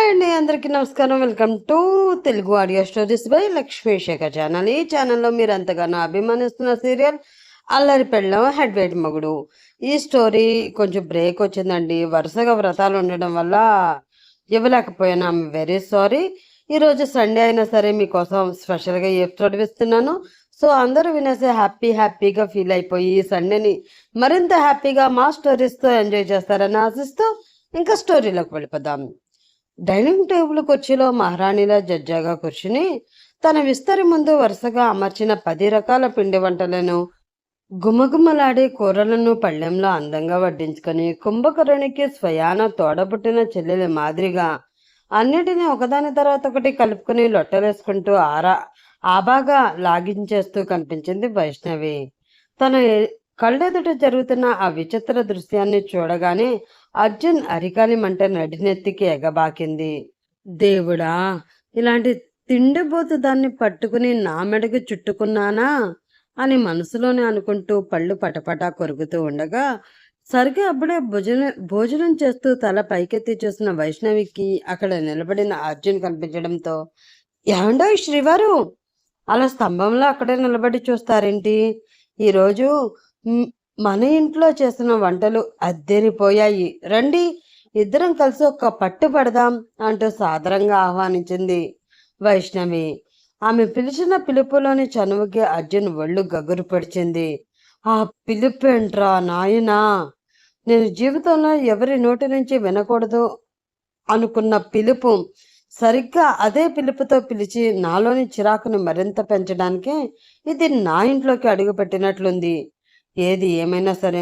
Hi అండి, అందరికీ నమస్కారం. Welcome to Telugu audio stories by Lakshmi Shekar channel. ఈ ఛానల్లో మీరు ఎంతగానో అభిమానిస్తున్న సీరియల్ అల్లరి పెళ్ళం హెడ్ వెయిట్ మొగుడు. ఈ స్టోరీ కొంచెం బ్రేక్ వచ్చిందండి. వరుసగా వ్రతాలు ఉండడం వల్ల ఇవ్వలేకపోయాను. I am very sorry. ఈరోజు సండే అయినా సరే మీకోసం స్పెషల్గా ఈ ఎపిసోడ్ ఇస్తున్నాను. సో అందరూ వినేసి హ్యాపీగా ఫీల్ అయిపోయి ఈ సండేని మరింత హ్యాపీగా మా స్టోరీస్తో ఎంజాయ్ చేస్తారని ఆశిస్తూ ఇంకా స్టోరీలోకి వెళ్ళిపోదాం. డైనింగ్ టేబుల్ కుర్చీలో మహారాణిలా జడ్జాగా కూర్చుని తన విస్తరి ముందు వరుసగా అమర్చిన 10 రకాల పిండి వంటలను గుమగుమలాడే కూరలను పళ్ళెంలో అందంగా వడ్డించుకొని కుంభకరునికి స్వయాన తోడబుట్టిన చెల్లెలి మాదిరిగా అన్నిటినీ ఒకదాని తర్వాత ఒకటి కలుపుకుని లొట్టలేసుకుంటూ ఆబాగా లాగించేస్తూ కనిపించింది వైష్ణవి. తన కళ్ళెదుట జరుగుతున్న ఆ విచిత్ర దృశ్యాన్ని చూడగానే అర్జున్ అరికాలి మంట నడినెత్తికి ఎగబాకింది. దేవుడా, ఇలాంటి తిండిబోతు దాన్ని పట్టుకుని నా మెడకు చుట్టుకున్నానా అని మనసులోనే అనుకుంటూ పళ్ళు పటపటా కొరుకుతూ ఉండగా సరిగ్గా అప్పుడే భోజనం చేస్తూ తల పైకెత్తి చూసిన వైష్ణవికి అక్కడ నిలబడిన అర్జున్ కనిపించడంతో, ఏమండో శ్రీవారు, అలా స్తంభంలో అక్కడే నిలబడి చూస్తారేంటి? ఈరోజు మన ఇంట్లో చేసిన వంటలు అద్దెరిపోయాయి, రండి ఇద్దరం కలిసి ఒక పట్టు పడదాం అంటూ సాదరంగా ఆహ్వానించింది వైష్ణవి. ఆమె పిలిచిన పిలుపులోని చనువుకి అర్జున్ ఒళ్ళు గగురు పడిచింది. ఆ పిలుపేంట్రా నాయనా, నేను జీవితంలో ఎవరి నోటి నుంచి వినకూడదు అనుకున్న పిలుపు సరిగ్గా అదే పిలుపుతో పిలిచి నాలోని చిరాకుని మరింత పెంచడానికి ఇది నా ఇంట్లోకి అడుగుపెట్టినట్లుంది. ఏది ఏమైనా సరే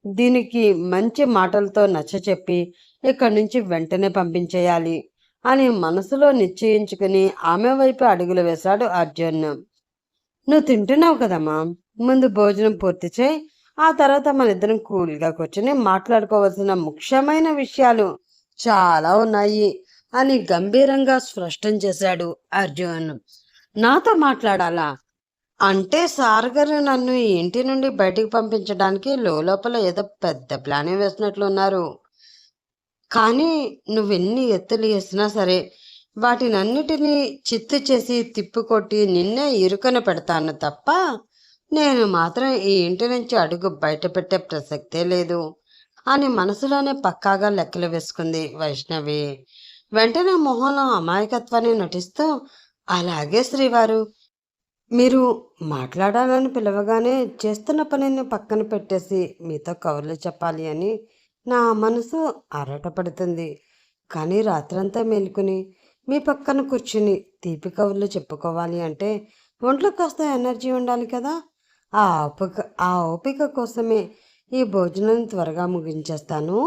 దీనికి మంచి మాటలతో నచ్చచెప్పి ఇక్కడి నుంచి వెంటనే పంపించేయాలి అని మనసులో నిశ్చయించుకుని ఆమె వైపు అడుగులు వేశాడు అర్జున్. నువ్వు తింటున్నావు కదమ్మా, ముందు భోజనం పూర్తి చేయి, ఆ తర్వాత మన ఇద్దరం కూల్గా కూర్చొని మాట్లాడుకోవాల్సిన ముఖ్యమైన విషయాలు చాలా ఉన్నాయి అని గంభీరంగా స్పష్టం చేశాడు అర్జున్. నాతో మాట్లాడాలా అంటే సార్ గారు నన్ను ఈ ఇంటి నుండి బయటికి పంపించడానికి లోపల ఏదో పెద్ద ప్లానే వేసినట్లున్నారు. కానీ నువ్వెన్ని ఎత్తులు వేసినా సరే వాటినన్నిటినీ చిత్తు చేసి తిప్పికొట్టి నిన్నే ఇరుకన పెడతాను తప్ప నేను మాత్రం ఈ ఇంటి నుంచి అడుగు బయట పెట్టే ప్రసక్తే లేదు అని మనసులోనే పక్కాగా లెక్కలు వేసుకుంది వైష్ణవి. వెంటనే మొహంలో అమాయకత్వాన్ని నటిస్తూ, అలాగే శ్రీవారు, మీరు మాట్లాడాలని పిలవగానే చేస్తున్న పనిని పక్కన పెట్టేసి మీతో కబుర్లు చెప్పాలి అని నా మనసు ఆరాటపడుతుంది. కానీ రాత్రంతా మేలుకుని మీ పక్కన కూర్చుని తీపి కబుర్లు చెప్పుకోవాలి అంటే ఒంట్లో కాస్త ఎనర్జీ ఉండాలి కదా. ఆ ఓపిక కోసమే ఈ భోజనం త్వరగా ముగించేస్తాను.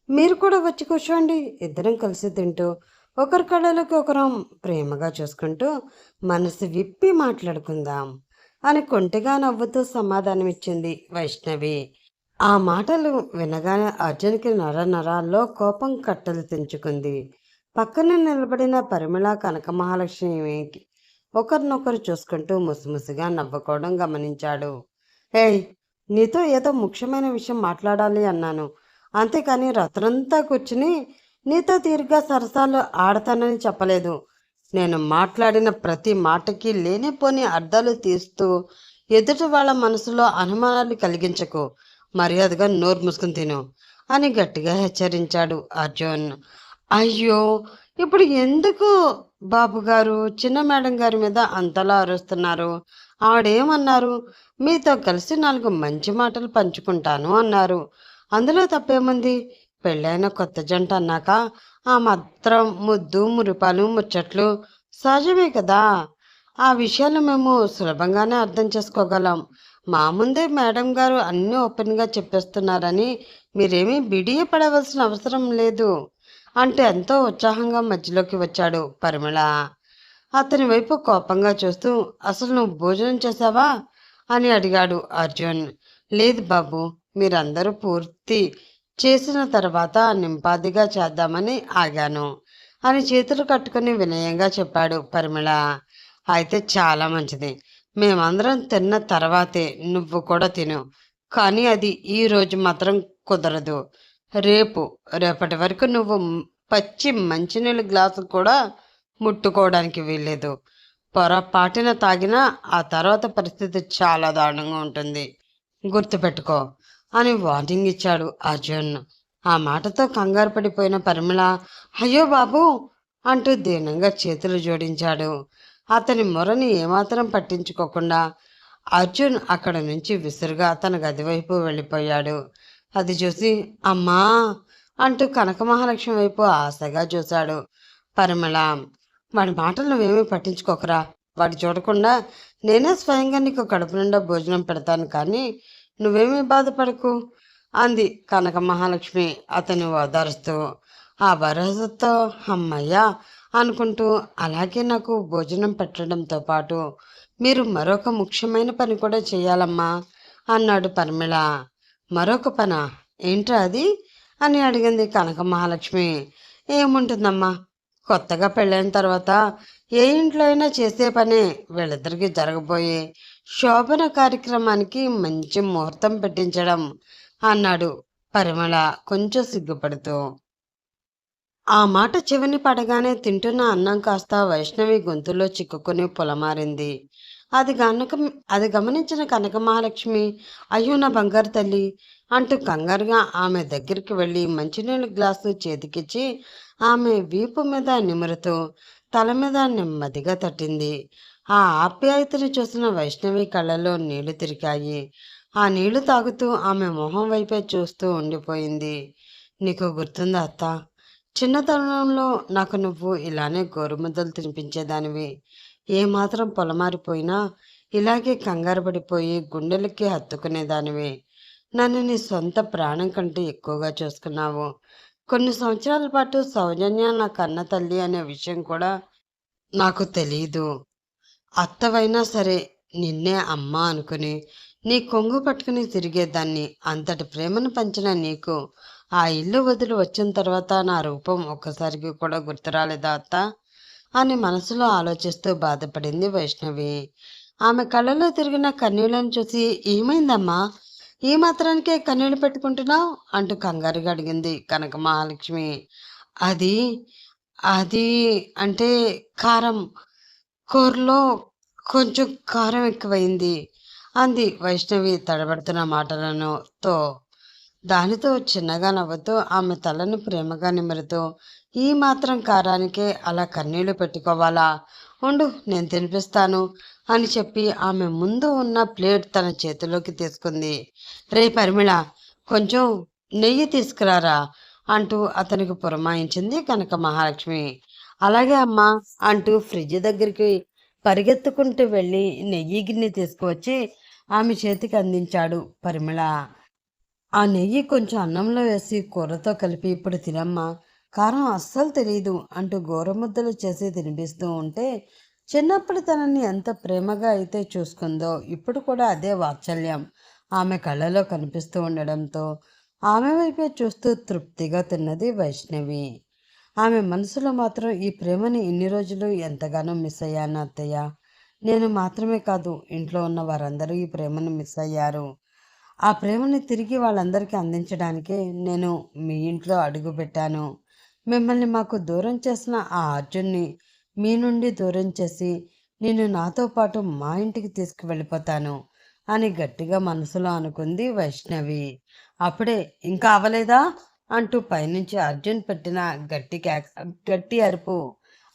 మీరు కూడా వచ్చి కూర్చోండి, ఇద్దరం కలిసి తింటూ ఒకరి కళ్ళలోకి ఒకరం ప్రేమగా చూసుకుంటూ మనసు విప్పి మాట్లాడుకుందాం అని కొంటెగా నవ్వుతూ సమాధానమిచ్చింది వైష్ణవి. ఆ మాటలు వినగానే అర్జున్కి నరాల్లో కోపం కట్టలు తెంచుకుంది. పక్కన నిలబడిన పరిమళ కనక మహాలక్ష్మికి ఒకరినొకరు చూసుకుంటూ ముసిముసిగా నవ్వుకోవడం గమనించాడు. ఏయ్, నీతో ఏదో ముఖ్యమైన విషయం మాట్లాడాలి అన్నాను, అంతేకాని రాత్రంతా కూర్చుని నీతో తీరిగ్గా సరసాలు ఆడతానని చెప్పలేదు. నేను మాట్లాడిన ప్రతి మాటకి లేనిపోని అర్థాలు తీస్తూ ఎదుటి వాళ్ళ మనసులో అనుమానాలు కలిగించకు, మర్యాదగా నోరు మూసుకుని తిను అని గట్టిగా హెచ్చరించాడు అర్జున్. అయ్యో, ఇప్పుడు ఎందుకు బాబుగారు చిన్న మేడం గారి మీద అంతలా అరుస్తున్నారు? ఆవిడేమన్నారు? మీతో కలిసి 4 మంచి మాటలు పంచుకుంటాను అన్నారు. అందులో తప్పేముంది? పెళ్ళైన కొత్త జంట అన్నాక ఆ మాత్రం ముద్దు మురిపాలు ముచ్చట్లు సహజమే కదా. ఆ విషయాలు మేము సులభంగానే అర్థం చేసుకోగలం. మా ముందే మేడం గారు అన్నీ ఓపెన్గా చెప్పేస్తున్నారని మీరేమీ బిడియ పడవలసిన అవసరం లేదు అంటే ఎంతో ఉత్సాహంగా మధ్యలోకి వచ్చాడు పరిమళ. అతని వైపు కోపంగా చూస్తూ, అసలు నువ్వు భోజనం చేసావా అని అడిగాడు అర్జున్. లేదు బాబు, మీరందరూ పూర్తి చేసిన తర్వాత నింపాదిగా చేద్దామని ఆగాను అని చేతులు కట్టుకుని వినయంగా చెప్పాడు పరిమళ. అయితే చాలా మంచిది, మేమందరం తిన్న తర్వాతే నువ్వు కూడా తిను, కానీ అది ఈరోజు మాత్రం కుదరదు. రేపటి వరకు నువ్వు పచ్చి మంచినీళ్ళ గ్లాసు కూడా ముట్టుకోవడానికి వీల్లేదు. పొరపాటున తాగినా ఆ తర్వాత పరిస్థితి చాలా దారుణంగా ఉంటుంది. గుర్తుపెట్టుకో అని వార్నింగ్ ఇచ్చాడు అర్జున్. ఆ మాటతో కంగారు పడిపోయిన పరిమళ అయ్యో బాబు అంటూ దీనంగా చేతులు జోడించాడు. అతని మొరని ఏమాత్రం పట్టించుకోకుండా అర్జున్ అక్కడ నుంచి విసురుగా తన గది వైపు వెళ్ళిపోయాడు. అది చూసి అమ్మా అంటూ కనక మహాలక్ష్మి వైపు ఆశగా చూశాడు. పరిమళ వాడి మాటలు నువ్వేమీ పట్టించుకోకరా. వాడు చూడకుండా నేనే స్వయంగా నీకు కడుపు నిండా భోజనం పెడతాను, కానీ నువ్వేమీ బాధపడకు అంది కనక మహాలక్ష్మి అతన్ని ఓదారుస్తూ. ఆ భరోసాతో అమ్మయ్యా అనుకుంటూ అలాగే నాకు భోజనం పెట్టడంతో పాటు మీరు మరొక ముఖ్యమైన పని కూడా చేయాలమ్మా అన్నాడు పరిమళ. మరొక పనా? ఏంట్రా అది అని అడిగింది కనక మహాలక్ష్మి. ఏముంటుందమ్మా, కొత్తగా పెళ్ళైన తర్వాత ఏ ఇంట్లో అయినా చేసే పనే. వీళ్ళిద్దరికీ జరగబోయే శోభన కార్యక్రమానికి మంచి ముహూర్తం పెట్టించడం అన్నాడు పరిమళ కొంచెం సిగ్గుపడుతూ. ఆ మాట చెవిని పడగానే తింటున్న అన్నం కాస్త వైష్ణవి గొంతులో చిక్కుకుని పొలమారింది. అది గమనించిన కనక మహాలక్ష్మి అయ్యో నా బంగారు తల్లి అంటూ కంగారుగా ఆమె దగ్గరికి వెళ్ళి మంచినీళ్ళ గ్లాసు చేతికిచ్చి ఆమె వీపు మీద నిమురుతూ తల మీద నెమ్మదిగా తట్టింది. ఆ ఆప్యాయతను చూసిన వైష్ణవి కళ్ళలో నీళ్లు తిరిగాయి. ఆ నీళ్లు తాగుతూ ఆమె మొహం వైపే చూస్తూ ఉండిపోయింది. నీకు గుర్తుందా అత్త, చిన్నతనంలో నాకు నువ్వు ఇలానే గోరుముద్దలు తినిపించేదానివి. ఏమాత్రం పొలమారిపోయినా ఇలాగే కంగారు పడిపోయి గుండెలకి హత్తుకునేదానివి. నన్ను నీ సొంత ప్రాణం కంటే ఎక్కువగా చూసుకున్నావు. కొన్ని సంవత్సరాల పాటు సౌజన్య నా కన్న తల్లి అనే విషయం కూడా నాకు తెలీదు. అత్తవైనా సరే నిన్నే అమ్మ అనుకుని నీ కొంగు పట్టుకుని తిరిగేదాన్ని. అంతటి ప్రేమను పంచిన నీకు ఆ ఇల్లు వదిలి వచ్చిన తర్వాత నా రూపం ఒక్కసారికి కూడా గుర్తురాలేదా అత్త అని మనసులో ఆలోచిస్తూ బాధపడింది వైష్ణవి. ఆమె కళ్ళలో తిరిగిన కన్నీళ్లను చూసి ఏమైందమ్మా, ఈ మాత్రానికే కన్నీళ్లు పెట్టుకుంటున్నావు అంటూ కంగారుగా అడిగింది కనక మహాలక్ష్మి. అది అది అంటే కారం, కూరలో కొంచెం కారం ఎక్కువైంది అంది వైష్ణవి తడబడుతున్న మాటలను తో. దానితో చిన్నగా నవ్వుతూ ఆమె తలను ప్రేమగా నిమురుతూ ఈ మాత్రం కారానికే అలా కన్నీళ్లు పెట్టుకోవాలా, ఉండు నేను తినిపిస్తాను అని చెప్పి ఆమె ముందు ఉన్న ప్లేట్ తన చేతిలోకి తీసుకుంది. రే పరిమళ, కొంచెం నెయ్యి తీసుకురారా అంటూ అతనికి పురమాయించింది కనక మహాలక్ష్మి. అలాగే అమ్మా అంటూ ఫ్రిడ్జ్ దగ్గరికి పరిగెత్తుకుంటూ వెళ్ళి నెయ్యి గిన్నె తీసుకువచ్చి ఆమె చేతికి అందించాడు పరిమళ. ఆ నెయ్యి కొంచెం అన్నంలో వేసి కూరతో కలిపి ఇప్పుడు తినమ్మా, కారం అస్సలు తెలియదు అంటూ గోరముద్దలు చేసి తినిపిస్తూ ఉంటే చిన్నప్పుడు తనని ఎంత ప్రేమగా అయితే చూసుకుందో ఇప్పుడు కూడా అదే వాత్సల్యం ఆమె కళ్ళలో కనిపిస్తూ ఉండడంతో ఆమె వైపే చూస్తూ తృప్తిగా తిన్నది వైష్ణవి. ఆమె మనసులో మాత్రం ఈ ప్రేమని ఇన్ని రోజులు ఎంతగానో మిస్ అయ్యాను అత్తయ్య. నేను మాత్రమే కాదు, ఇంట్లో ఉన్న వారందరూ ఈ ప్రేమను మిస్ అయ్యారు. ఆ ప్రేమని తిరిగి వాళ్ళందరికీ అందించడానికే నేను మీ ఇంట్లో అడుగుపెట్టాను. మిమ్మల్ని మాకు దూరం చేసిన ఆ అర్జున్ని మీ నుండి దూరం చేసి నేను నాతో పాటు మా ఇంటికి తీసుకువెళ్ళిపోతాను అని గట్టిగా మనసులో అనుకుంది వైష్ణవి. అప్పుడే ఇంకా అవలేదా అంటూ పైనుంచి అర్జున్ పెట్టిన గట్టి అరుపు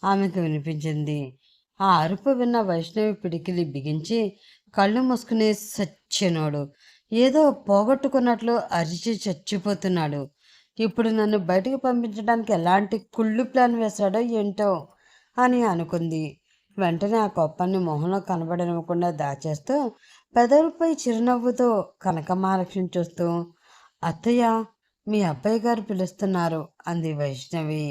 ఆమెకు వినిపించింది. ఆ అరుపు విన్న వైష్ణవి పిడికిలి బిగించి కళ్ళు మూసుకుని సచ్చినోడు ఏదో పోగొట్టుకున్నట్లు అరిచి చచ్చిపోతున్నాడు. ఇప్పుడు నన్ను బయటకు పంపించడానికి ఎలాంటి కుళ్ళు ప్లాన్ వేశాడో ఏంటో అని అనుకుంది. వెంటనే ఆ కోపాన్ని మొహంలో కనబడనివ్వకుండా దాచేస్తూ పెదవులపై చిరునవ్వుతో కనక మహాలక్ష్మిని చూస్తూ అత్తయ్య, మీ అబ్బాయి గారు పిలుస్తున్నారు అంది వైష్ణవి.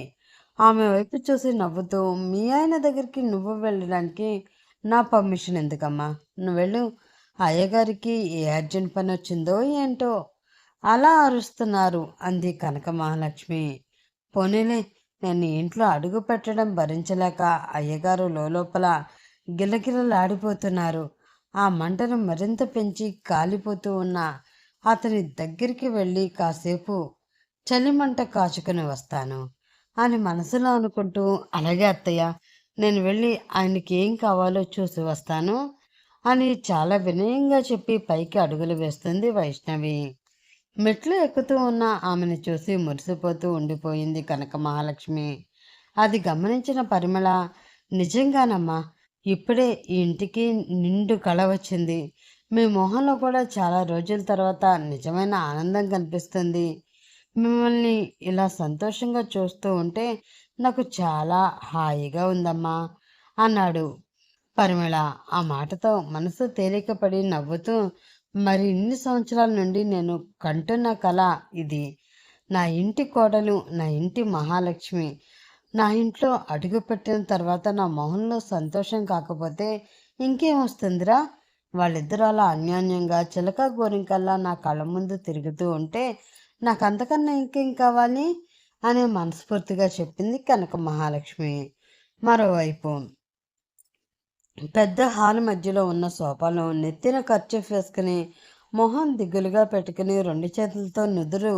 ఆమె వైపు చూసి నవ్వుతూ మీ ఆయన దగ్గరికి నువ్వు వెళ్ళడానికి నా పర్మిషన్ ఎందుకమ్మా, నువ్వు వెళ్ళు. అయ్యగారికి ఏ అర్జెంట్ పని వచ్చిందో ఏంటో అలా అరుస్తున్నారు అంది కనక మహాలక్ష్మి. పోనీలే, నేను ఇంట్లో అడుగు పెట్టడం భరించలేక అయ్యగారు లోపల గిలగిలలాడిపోతున్నారు. ఆ మంటను మరింత పెంచి కాలిపోతూ ఉన్న అతని దగ్గరికి వెళ్ళి కాసేపు చలిమంట కాచుకుని వస్తాను అని మనసులో అనుకుంటూ, అలాగే అత్తయ్య, నేను వెళ్ళి ఆయనకి ఏం కావాలో చూసి వస్తాను అని చాలా వినయంగా చెప్పి పైకి అడుగులు వేస్తుంది వైష్ణవి. మెట్లు ఎక్కుతూ ఉన్న ఆమెను చూసి మురిసిపోతూ ఉండిపోయింది కనక మహాలక్ష్మి. అది గమనించిన పరిమళ, నిజంగానమ్మా, ఇప్పుడే ఈ ఇంటికి నిండు కళ వచ్చింది. మీ మొహంలో కూడా చాలా రోజుల తర్వాత నిజమైన ఆనందం కనిపిస్తుంది. మిమ్మల్ని ఇలా సంతోషంగా చూస్తూ ఉంటే నాకు చాలా హాయిగా ఉందమ్మా అన్నాడు. పరిమళ ఆ మాటతో మనసు తేలికపడి నవ్వుతూ, మరి ఇన్ని సంవత్సరాల నుండి నేను కంటున్న కల ఇది. నా ఇంటి కోడలు, నా ఇంటి మహాలక్ష్మి నా ఇంట్లో అడుగుపెట్టిన తర్వాత నా మొహంలో సంతోషం కాకపోతే ఇంకేం వస్తుందిరా? వాళ్ళిద్దరూ అలా అన్యోన్యంగా చిలక గోరింకల్లా నా కళ్ళ ముందు తిరుగుతూ ఉంటే నాకు అంతకన్నా ఇంకేం కావాలి అని మనస్ఫూర్తిగా చెప్పింది కనక మహాలక్ష్మి. మరోవైపు పెద్ద హాల్ మధ్యలో ఉన్న సోఫాలో నెత్తిన కర్చీఫ్ వేసుకుని మొహం దిగులుగా పెట్టుకుని రెండు చేతులతో నుదురు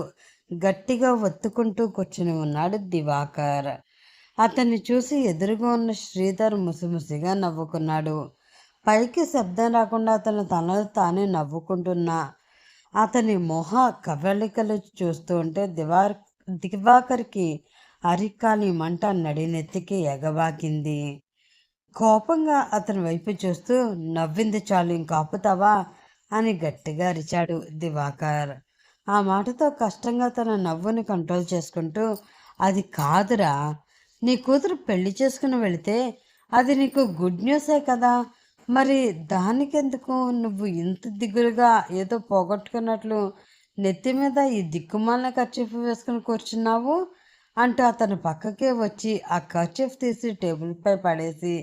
గట్టిగా ఒత్తుకుంటూ కూర్చుని ఉన్నాడు దివాకర్. అతన్ని చూసి ఎదురుగా ఉన్న శ్రీధర్ ముసిముసిగా నవ్వుకున్నాడు. పైకి శబ్దం రాకుండా అతను తనలో తానే నవ్వుకుంటున్నా అతని మొహ కవళికలు చూస్తూ ఉంటే దివాకర్కి అరికాలి మంట నడినెత్తికి ఎగబాకింది. కోపంగా అతని వైపు చూస్తూ, నవ్వింది చాలు, ఇంక ఆపుతావా అని గట్టిగా అరిచాడు దివాకర్. ఆ మాటతో కష్టంగా తన నవ్వుని కంట్రోల్ చేసుకుంటూ, అది కాదురా, నీ కూతురు పెళ్లి చేసుకుని వెళితే అది నీకు గుడ్ న్యూసే కదా, మరి దానికెందుకు నువ్వు ఇంత దిగులుగా ఏదో పోగొట్టుకున్నట్లు నెత్తి మీద ఈ దిక్కుమాలిన కర్చీఫ్ వేసుకుని కూర్చున్నావు అంటూ అతను పక్కకే వచ్చి ఆ కర్చీఫ్ తీసి టేబుల్పై పడేసి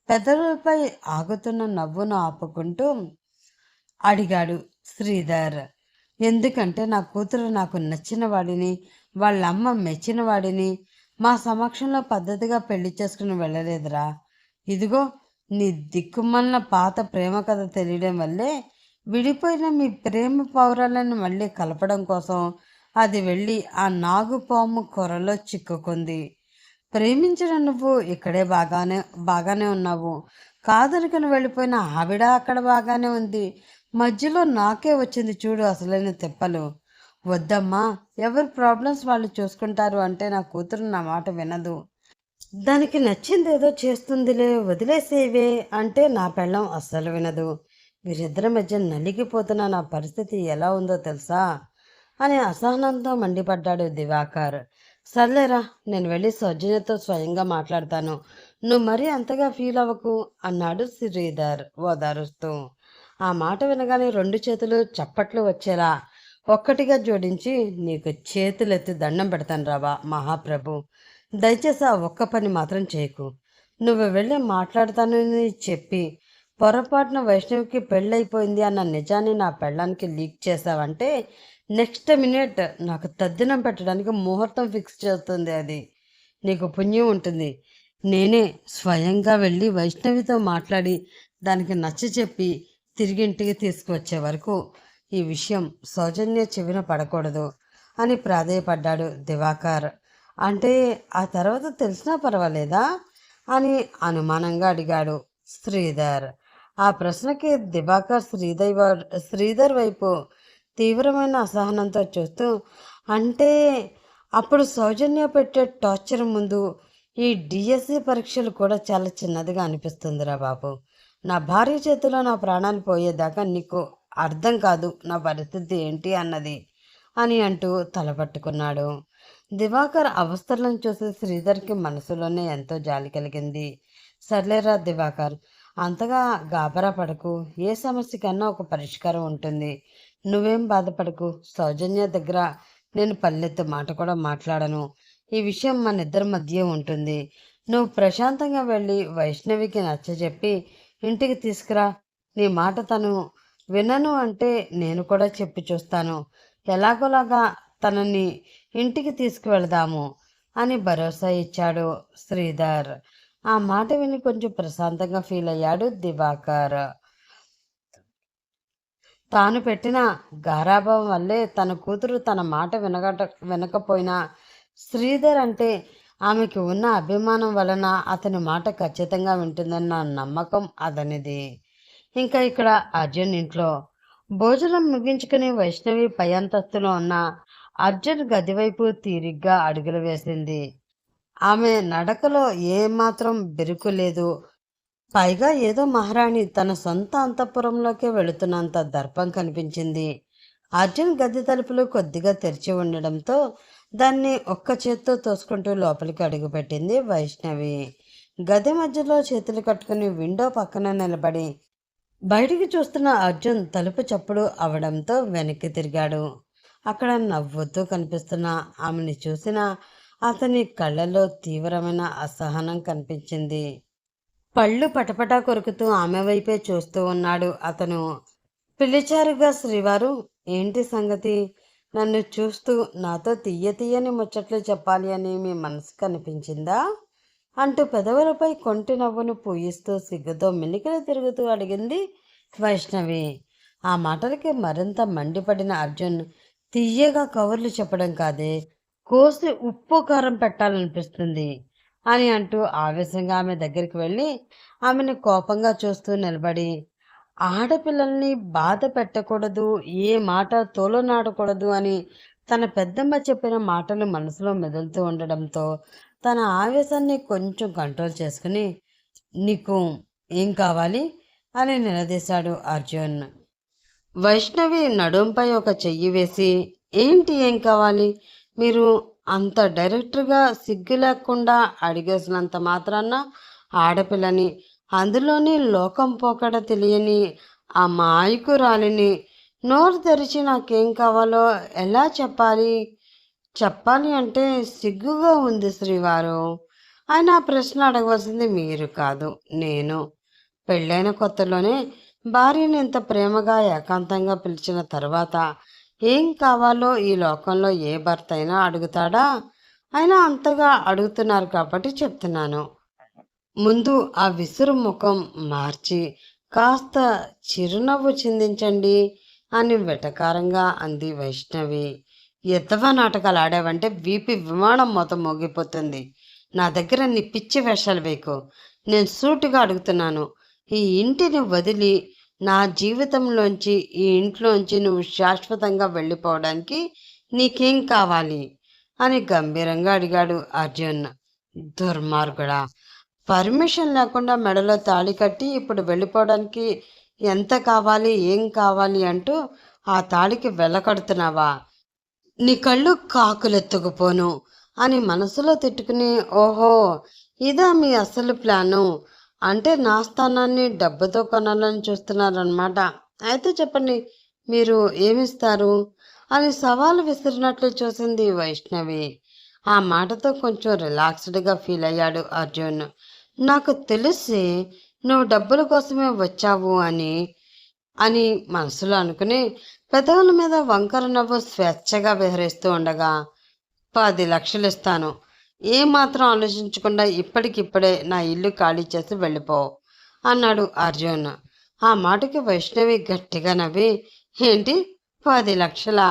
పెదవులపై ఆగుతున్న నవ్వును ఆపుకుంటూ అడిగాడు శ్రీధర్. ఎందుకంటే నా కూతురు నాకు నచ్చిన వాడిని, వాళ్ళమ్మ మెచ్చిన వాడిని మా సమక్షంలో పద్ధతిగా పెళ్లి చేసుకుని వెళ్ళలేదురా. ఇదిగో నీ దిక్కుమన్న పాత ప్రేమ కథ తెలియడం వల్లే విడిపోయిన మీ ప్రేమ పౌరాలను మళ్ళీ కలపడం కోసం అది వెళ్ళి ఆ నాగుపాము కొరలో చిక్కుకుంది. ప్రేమించిన నువ్వు ఇక్కడే బాగానే ఉన్నావు. కాదనుకుని వెళ్ళిపోయిన ఆవిడ అక్కడ బాగానే ఉంది. మధ్యలో నాకే వచ్చింది చూడు అసలైన తిప్పలు. వద్దమ్మా, ఎవరి ప్రాబ్లమ్స్ వాళ్ళు చూసుకుంటారు అంటే నా కూతురు నా మాట వినదు. దానికి నచ్చింది ఏదో చేస్తుందిలే, వదిలేసేవే అంటే నా పెళ్ళం అస్సలు వినదు. వీరిద్దరి మధ్య నలిగిపోతున్న నా పరిస్థితి ఎలా ఉందో తెలుసా అని అసహనంతో మండిపడ్డాడు దివాకర్. సర్లేరా, నేను వెళ్ళి సౌజన్యతో స్వయంగా మాట్లాడతాను, నువ్వు మరీ అంతగా ఫీల్ అవ్వకు అన్నాడు శ్రీధర్ ఓదారుస్తూ. ఆ మాట వినగానే రెండు చేతులు చప్పట్లు వచ్చేలా ఒక్కటిగా జోడించి, నీకు చేతులెత్తి దండం పెడతాను రావా మహాప్రభు, దయచేసి ఆ ఒక్క పని మాత్రం చేయకు. నువ్వు వెళ్ళి మాట్లాడతానని చెప్పి పొరపాటున వైష్ణవికి పెళ్ళైపోయింది అన్న నిజాన్ని నా పెళ్ళానికి లీక్ చేసావంటే నెక్స్ట్ మినిట్ నాకు తద్దినం పెట్టడానికి ముహూర్తం ఫిక్స్ చేస్తుంది. అది నీకు పుణ్యం ఉంటుంది. నేనే స్వయంగా వెళ్ళి వైష్ణవితో మాట్లాడి దానికి నచ్చ చెప్పి తిరిగి ఇంటికి తీసుకువచ్చే వరకు ఈ విషయం సౌజన్య చెవిన పడకూడదు అని ప్రాధేయపడ్డాడు దివాకర్. అంటే ఆ తర్వాత తెలిసినా పర్వాలేదా అని అనుమానంగా అడిగాడు శ్రీధర్. ఆ ప్రశ్నకి దివాకర్ శ్రీధర్ వైపు తీవ్రమైన అసహనంతో చూస్తూ, అంటే అప్పుడు సౌజన్య పెట్టే టార్చర్ ముందు ఈ డిఎస్సి పరీక్షలు కూడా చాలా చిన్నదిగా అనిపిస్తుందిరా బాబు. నా భార్య చేతిలో నా ప్రాణాలు పోయేదాకా నీకు అర్థం కాదు నా పరిస్థితి ఏంటి అన్నది అని అంటూ తలపట్టుకున్నాడు. దివాకర్ అవస్థలను చూసి శ్రీధర్కి మనసులోనే ఎంతో జాలి కలిగింది. సర్లేరా దివాకర్, అంతగా గాబరా పడకు, ఏ సమస్యకన్నా ఒక పరిష్కారం ఉంటుంది. నువ్వేం బాధపడకు. సౌజన్య దగ్గర నేను పల్లెత్తు మాట కూడా మాట్లాడను. ఈ విషయం మన ఇద్దరి మధ్య ఉంటుంది. నువ్వు ప్రశాంతంగా వెళ్ళి వైష్ణవికి నచ్చజెప్పి ఇంటికి తీసుకురా. నీ మాట తను వినను అంటే నేను కూడా చెప్పి చూస్తాను. ఎలాగోలాగా తనని ఇంటికి తీసుకువెళదాము అని భరోసా ఇచ్చాడు శ్రీధర్. ఆ మాట విని కొంచెం ప్రశాంతంగా ఫీల్ అయ్యాడు దివాకర్. తాను పెట్టిన గారాభం వల్లే తన కూతురు తన మాట వినకపోయినా శ్రీధర్ అంటే ఆమెకి ఉన్న అభిమానం వలన అతని మాట ఖచ్చితంగా వింటుందన్న నమ్మకం అతనిది. ఇంకా ఇక్కడ అర్జున్ ఇంట్లో భోజనం ముగించుకుని వైష్ణవి పై అంతస్తులో ఉన్న అర్జున్ గది వైపు తీరిగ్గా అడుగులు వేసింది. ఆమె నడకలో ఏమాత్రం బెరుకు లేదు. పైగా ఏదో మహారాణి తన సొంత అంతఃపురంలోకే వెళుతున్నంత దర్పం కనిపించింది. అర్జున్ గది తలుపులు కొద్దిగా తెరిచి ఉండడంతో దాన్ని ఒక్క చేత్తో తోసుకుంటూ లోపలికి అడుగుపెట్టింది వైష్ణవి. గది మధ్యలో చేతులు కట్టుకుని విండో పక్కన నిలబడి బయటికి చూస్తున్న అర్జున్ తలుపు చప్పుడు అవడంతో వెనక్కి తిరిగాడు. అక్కడ నవ్వుతూ కనిపిస్తున్న ఆమెని చూసిన అతని కళ్ళలో తీవ్రమైన అసహనం కనిపించింది. పళ్ళు పటపటా కొరుకుతూ ఆమె వైపే చూస్తూ ఉన్నాడు అతను. పిలిచారుగా శ్రీవారు, ఏంటి సంగతి? నన్ను చూస్తూ నాతో తీయని ముచ్చట్లు చెప్పాలి అని మీ మనసుకు అనిపించిందా అంటూ పెదవులపై కొంటి నవ్వును పూయిస్తూ సిగ్గుతో మిలికిలు తిరుగుతూ అడిగింది వైష్ణవి. ఆ మాటలకి మరింత మండిపడిన అర్జున్, తీయగా కవర్లు చెప్పడం కాదే, కోసి ఉప్పు కారం పెట్టాలనిపిస్తుంది అని అంటూ ఆవేశంగా ఆమె దగ్గరికి వెళ్ళి ఆమెను కోపంగా చూస్తూ నిలబడి, ఆడపిల్లల్ని బాధ పెట్టకూడదు, ఏ మాట తోలనాడకూడదు అని తన పెద్దమ్మ చెప్పిన మాటలు మనసులో మెదులుతూ ఉండడంతో తన ఆవేశాన్ని కొంచెం కంట్రోల్ చేసుకుని, నీకు ఏం కావాలి అని నిలదీశాడు అర్జున్. వైష్ణవి నడుంపై ఒక చెయ్యి వేసి, ఏంటి ఏం కావాలి? మీరు అంత డైరెక్ట్గా సిగ్గు లేకుండా అడిగేసినంత మాత్రాన ఆడపిల్లని, అందులోని లోకం పోకడ తెలియని ఆ మాయకురాలిని నోరు తెరిచి నాకేం కావాలో ఎలా చెప్పాలి? చెప్పాలి అంటే సిగ్గుగా ఉంది శ్రీవారు. ఆయన ఆ ప్రశ్న అడగవలసింది మీరు కాదు, నేను. పెళ్ళైన కొత్తలోనే భార్యని ఇంత ప్రేమగా ఏకాంతంగా పిలిచిన తర్వాత ఏం కావాలో ఈ లోకంలో ఏ భర్త అయినా అడుగుతాడా? అయినా అంతగా అడుగుతున్నారు కాబట్టి చెప్తున్నాను. ముందు ఆ విసురు ముఖం మార్చి కాస్త చిరునవ్వు చిందించండి అని వెటకారంగా అంది వైష్ణవి. ఎద్దవా నాటకాలు ఆడావంటే వీపి విమానం మొత్తం మోగిపోతుంది. నా దగ్గర నీ పిచ్చి వేషాలు వేయకు. నేను సూటిగా అడుగుతున్నాను. ఈ ఇంటిని వదిలి నా జీవితంలోంచి, ఈ ఇంట్లోంచి నువ్వు శాశ్వతంగా వెళ్ళిపోవడానికి నీకేం కావాలి అని గంభీరంగా అడిగాడు అర్జున్. దుర్మార్గుడా, పర్మిషన్ లేకుండా మెడలో తాళి కట్టి ఇప్పుడు వెళ్ళిపోవడానికి ఎంత కావాలి, ఏం కావాలి అంటూ ఆ తాళికి వెళ్ళకడుతున్నావా? నీ కళ్ళు కాకులెత్తుకుపోను అని మనసులో తిట్టుకుని, ఓహో ఇదా మీ అసలు ప్లాను? అంటే నా స్థానాన్ని డబ్బుతో కొనాలని చూస్తున్నారన్నమాట. అయితే చెప్పండి, మీరు ఏమిస్తారు అని సవాలు విసిరినట్లు చూసింది వైష్ణవి. ఆ మాటతో కొంచెం రిలాక్స్డ్గా ఫీల్ అయ్యాడు అర్జున్. నాకు తెలిసి నువ్వు డబ్బుల కోసమే వచ్చావు అని అని మనసులో అనుకుని పెదవుల మీద వంకర నవ్వు స్వేచ్ఛగా విహరిస్తూ ఉండగా, 10 లక్షలు ఇస్తాను, ఏమాత్రం ఆలోచించకుండా ఇప్పటికిప్పుడే నా ఇల్లు ఖాళీ చేసి వెళ్ళిపో అన్నాడు అర్జున్. ఆ మాటకి వైష్ణవి గట్టిగా నవ్వి, ఏంటి 10 లక్షలా?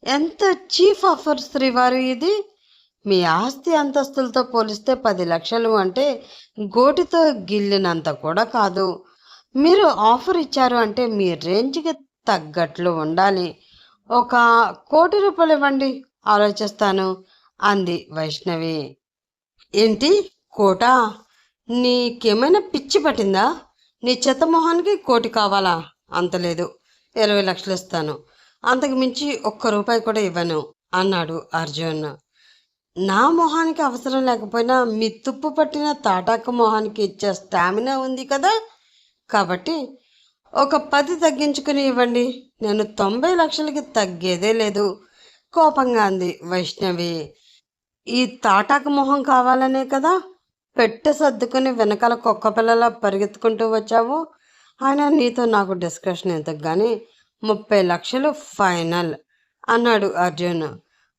ఎంత చీఫ్ ఆఫర్ శ్రీవారు ఇది? మీ ఆస్తి అంతస్తులతో పోలిస్తే 10 లక్షలు అంటే గోటితో గిల్లినంత కూడా కాదు. మీరు ఆఫర్ ఇచ్చారు అంటే మీ రేంజ్కి తగ్గట్లు ఉండాలి. 1,00,00,000 ఇవ్వండి, ఆలోచిస్తాను అంది వైష్ణవి. ఏంటి కోట? నీకేమైనా పిచ్చి పట్టిందా? నీ చెత్త మొహానికి 1,00,00,000 కావాలా? అంత లేదు, 20 లక్షలు ఇస్తాను, అంతకు మించి ₹1 కూడా ఇవ్వను అన్నాడు అర్జున్. నా మొహానికి అవసరం లేకపోయినా మీ తుప్పు పట్టిన తాటాక మొహానికి ఇచ్చే స్టామినా ఉంది కదా, కాబట్టి ఒక 10 తగ్గించుకుని ఇవ్వండి, నేను 90 లక్షలకి తగ్గేదే లేదు కోపంగా అంది వైష్ణవి. ఈ తాటాక మొహం కావాలనే కదా పెట్టె సర్దుకుని వెనకాల కుక్క పిల్లలా పరిగెత్తుకుంటూ వచ్చావు. ఆయన నీతో నాకు డిస్కషన్ ఎందుకు కానీ 30 లక్షలు ఫైనల్ అన్నాడు అర్జున్.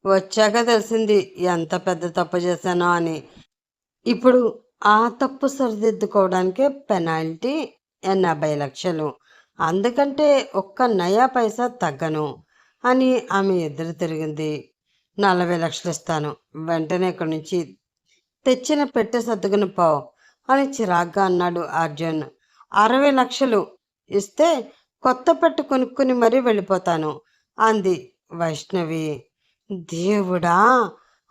వచ్చాక తెలిసింది ఎంత పెద్ద తప్పు చేశానో అని. ఇప్పుడు ఆ తప్పు సరిదిద్దుకోవడానికే పెనాల్టీ 80 లక్షలు, అందుకంటే ఒక్క నయా పైసా తగ్గను అని ఆమె ఎదురు తిరిగింది. 40 లక్షలు ఇస్తాను, వెంటనే ఇక్కడి నుంచి తెచ్చిన పెట్టె సర్దుకుని పో అని చిరాగ్గా అన్నాడు అర్జున్. 60 లక్షలు ఇస్తే కొత్త పెట్టె కొనుక్కుని మరీ వెళ్ళిపోతాను అంది వైష్ణవి. దేవుడా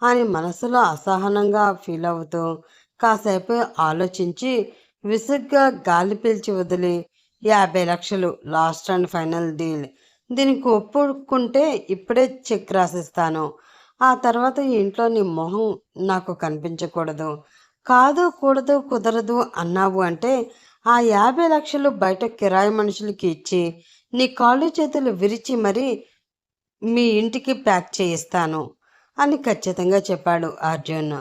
అని మనసులో అసహనంగా ఫీల్ అవుతూ కాసేపు ఆలోచించి విసుగ్గా గాలి పీల్చి వదిలి 50 లక్షలు లాస్ట్ అండ్ ఫైనల్ డీల్. దీనికి ఒప్పుకుంటే ఇప్పుడే చెక్ రాసిస్తాను. ఆ తర్వాత ఈ ఇంట్లో నీ మొహం నాకు కనిపించకూడదు. కాదు కూడదు కుదరదు అన్నావు అంటే ఆ 50 లక్షలు బయట కిరాయి మనుషులకి ఇచ్చి నీ కాళ్ళు చేతులు విరిచి మరీ మీ ఇంటికి ప్యాక్ చేయిస్తాను అని ఖచ్చితంగా చెప్పాడు అర్జున్.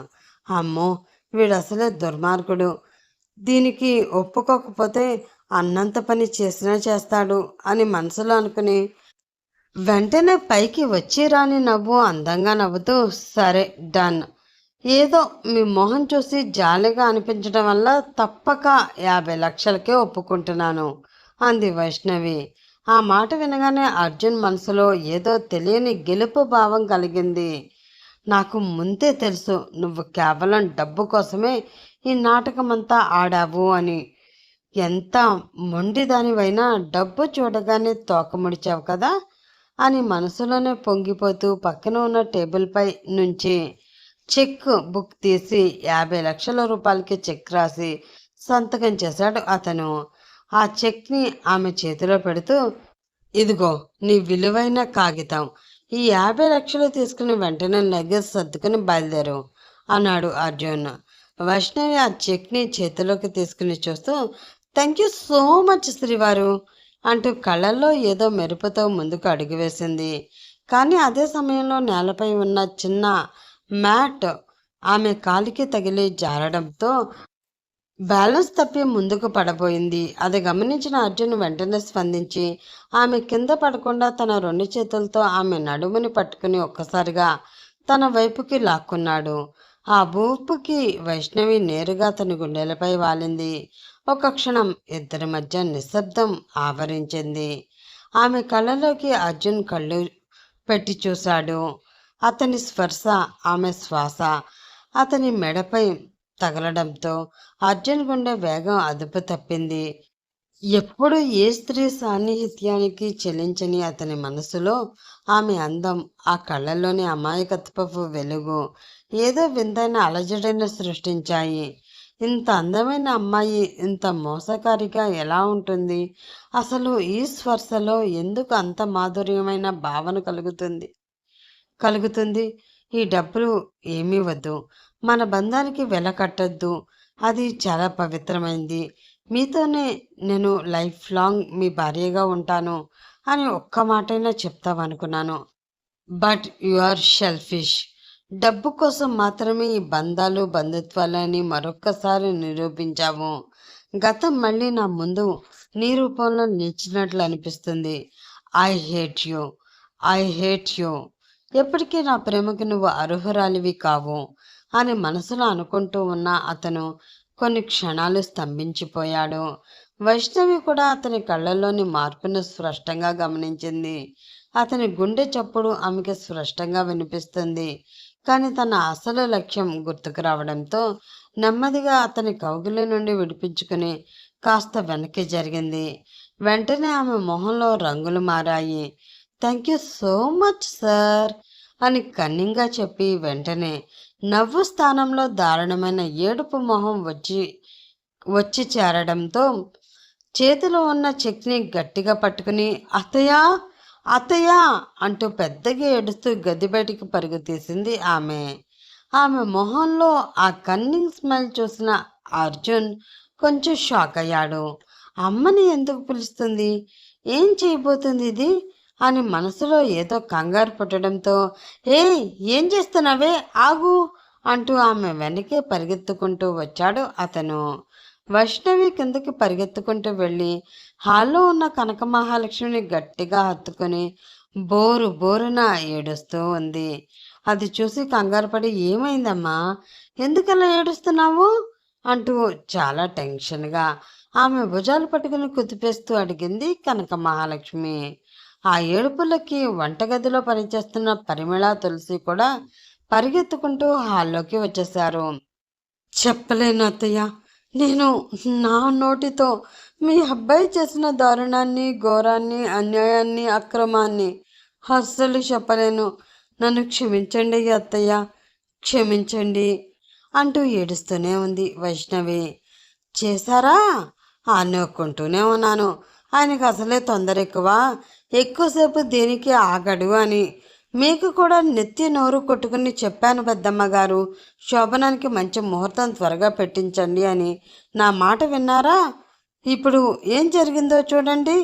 అమ్మో, వీడు అసలే దుర్మార్గుడు. దీనికి ఒప్పుకోకపోతే అన్నంత పని చేసినా చేస్తాడు అని మనసులో అనుకుని వెంటనే పైకి వచ్చి రాని నవ్వు అందంగా నవ్వుతూ సరే డన్. ఏదో మీ మొహం చూసి జాలిగా అనిపించడం వల్ల తప్పక 50 లక్షలకే ఒప్పుకుంటున్నాను అంది వైష్ణవి. ఆ మాట వినగానే అర్జున్ మనసులో ఏదో తెలియని గెలుపు భావం కలిగింది. నాకు ముందే తెలుసు నువ్వు కేవలం డబ్బు కోసమే ఈ నాటకమంతా ఆడావు అని. ఎంత మొండిదానివైనా డబ్బు చూడగానే తోక ముడిచావు కదా అని మనసులోనే పొంగిపోతూ పక్కన ఉన్న టేబుల్పై నుంచి చెక్ బుక్ తీసి 50 లక్షల రూపాయలకి చెక్ రాసి సంతకం చేశాడు అతను. ఆ చెక్ని ఆమె చేతిలో పెడుతూ ఇదిగో నీ విలువైన కాగితం. ఈ 50 లక్షలు తీసుకుని వెంటనే లగేజ్ సర్దుకుని బయలుదేరు అన్నాడు అర్జున్. వైష్ణవి ఆ చెక్ని చేతిలోకి తీసుకుని చూస్తూ థ్యాంక్ యూ సో మచ్ శ్రీవారు అంటూ కళ్ళల్లో ఏదో మెరుపుతో ముందుకు అడుగు వేసింది. కానీ అదే సమయంలో నేలపై ఉన్న చిన్న మ్యాట్ ఆమె కాలికి తగిలి జారడంతో బ్యాలెన్స్ తప్పి ముందుకు పడబోయింది. అది గమనించిన అర్జున్ వెంటనే స్పందించి ఆమె కింద పడకుండా తన 2 చేతులతో ఆమె నడుముని పట్టుకుని ఒక్కసారిగా తన వైపుకి లాక్కున్నాడు. ఆ ఊపుకి వైష్ణవి నేరుగా తన గుండెలపై వాలింది. ఒక క్షణం ఇద్దరి మధ్య నిశ్శబ్దం ఆవరించింది. ఆమె కళ్ళలోకి అర్జున్ కళ్ళు పెట్టి చూశాడు. అతని స్పర్శ, ఆమె శ్వాస అతని మెడపై తగలడంతో అర్జున్ గుండె వేగం అదుపు తప్పింది. ఎప్పుడు ఏ స్త్రీ సాన్నిహిత్యానికి చెలించని అతని మనసులో ఆమె అందం, ఆ కళ్ళల్లోని అమాయకత్వపు వెలుగు ఏదో వింతైన అలజడిని సృష్టించాయి. ఇంత అందమైన అమ్మాయి ఇంత మోసకారిగా ఎలా ఉంటుంది? అసలు ఈ స్పర్శలో ఎందుకు అంత మాధుర్యమైన భావన కలుగుతుంది? ఈ డబ్బులు ఏమీ వద్దు, మన బంధానికి వెల కట్టద్దు, అది చాలా పవిత్రమైంది, మీతోనే నేను లైఫ్ లాంగ్ మీ భార్యగా ఉంటాను అని ఒక్క మాటైనా చెప్తావనుకున్నాను. But you are selfish. డబ్బు కోసం మాత్రమే ఈ బంధాలు బంధుత్వాలని మరొక్కసారి నిరూపించావు. గతం మళ్ళీ నా ముందు నీ రూపంలో నిలిచినట్లు అనిపిస్తుంది. I hate you, I hate you. ఎప్పటికీ నా ప్రేమకి నువ్వు అర్హురాలివి కావు అని మనసులో అనుకుంటూ ఉన్న అతను కొన్ని క్షణాలు స్తంభించిపోయాడు. వైష్ణవి కూడా అతని కళ్ళల్లోని మార్పును స్పష్టంగా గమనించింది. అతని గుండె చప్పుడు ఆమెకి స్పష్టంగా వినిపిస్తుంది. కానీ తన అసలు లక్ష్యం గుర్తుకు రావడంతో నెమ్మదిగా అతని కౌగిలి నుండి విడిపించుకుని కాస్త వెనక్కి జరిగింది. వెంటనే ఆమె మొహంలో రంగులు మారాయి. Thank you so much sir అని కన్నింగా చెప్పి వెంటనే నవ్వు స్థానంలో దారుణమైన ఏడుపు మొహం వచ్చి చేరడంతో చేతిలో ఉన్న చెక్ని గట్టిగా పట్టుకుని అత్తయ్యా అత్తయ్యా అంటూ పెద్దగా ఏడుస్తూ గది బయటికి పరుగు తీసింది ఆమె. ఆమె మొహంలో ఆ కన్నింగ్ స్మైల్ చూసిన అర్జున్ కొంచెం షాక్ అయ్యాడు. అమ్మని ఎందుకు పిలుస్తుంది? ఏం చేయబోతుంది ఇది అని మనసులో ఏదో కంగారు పుట్టడంతో ఏ ఏం చేస్తున్నావే ఆగు అంటూ ఆమె వెనకే పరిగెత్తుకుంటూ వచ్చాడు అతను. వైష్ణవి కిందకి పరిగెత్తుకుంటూ వెళ్ళి హాల్లో ఉన్న కనక మహాలక్ష్మిని గట్టిగా హత్తుకుని బోరు బోరున ఏడుస్తూ ఉంది. అది చూసి కంగారుపడి ఏమైందమ్మా, ఎందుకలా ఏడుస్తున్నావు అంటూ చాలా టెన్షన్గా ఆమె భుజాలు పట్టుకుని కుదిపేస్తూ అడిగింది కనక మహాలక్ష్మి. ఆ ఏడుపులకి వంటగదిలో పనిచేస్తున్న పరిమళ తులసి కూడా పరిగెత్తుకుంటూ హాల్లోకి వచ్చేశారు. చెప్పలేను అత్తయ్య. నేను నా నోటితో మీ అబ్బాయి చేసిన దారుణాన్ని, ఘోరాన్ని, అన్యాయాన్ని, అక్రమాన్ని అస్సలు చెప్పలేను. నన్ను క్షమించండి అత్తయ్య, క్షమించండి అంటూ ఏడుస్తూనే ఉంది వైష్ణవి. చేశారా అనుకుంటూనే ఉన్నాను. ఆయనకు అసలే తొందర ఎక్కువ, ఎక్కువసేపు దేనికి ఆగడు అని. మీకు కూడా నెత్తి నోరు కొట్టుకుని చెప్పాను పెద్దమ్మ గారు, శోభనానికి మంచి ముహూర్తం త్వరగా పెట్టించండి అని. నా మాట విన్నారా? ఇప్పుడు ఏం జరిగిందో చూడండి.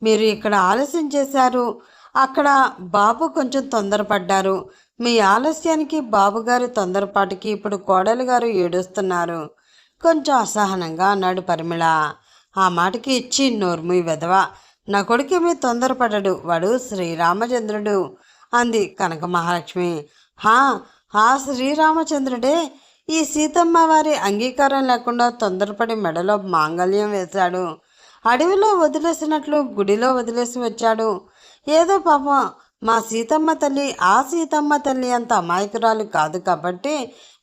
మీరు ఇక్కడ ఆలస్యం చేశారు, అక్కడ బాబు కొంచెం తొందరపడ్డారు. మీ ఆలస్యానికి బాబుగారి తొందరపాటుకి ఇప్పుడు కోడలు గారు ఏడుస్తున్నారు. కొంచెం అసహనంగా అన్నాడు పరిమళ. ఆ మాటకి ఇచ్చి నోర్ము వెధవ, నా కొడుకేమీ తొందరపడ్డాడు, వాడు శ్రీరామచంద్రుడు అంది కనక మహాలక్ష్మి. హా, ఆ శ్రీరామచంద్రుడే ఈ సీతమ్మ వారి అంగీకారం లేకుండా తొందరపడి మెడలో మాంగళ్యం వేశాడు. అడవిలో వదిలేసినట్లు గుడిలో వదిలేసి వచ్చాడు. ఏదో పాపం మా సీతమ్మ తల్లి ఆ సీతమ్మ తల్లి అంత అమాయకురాలు కాదు కాబట్టి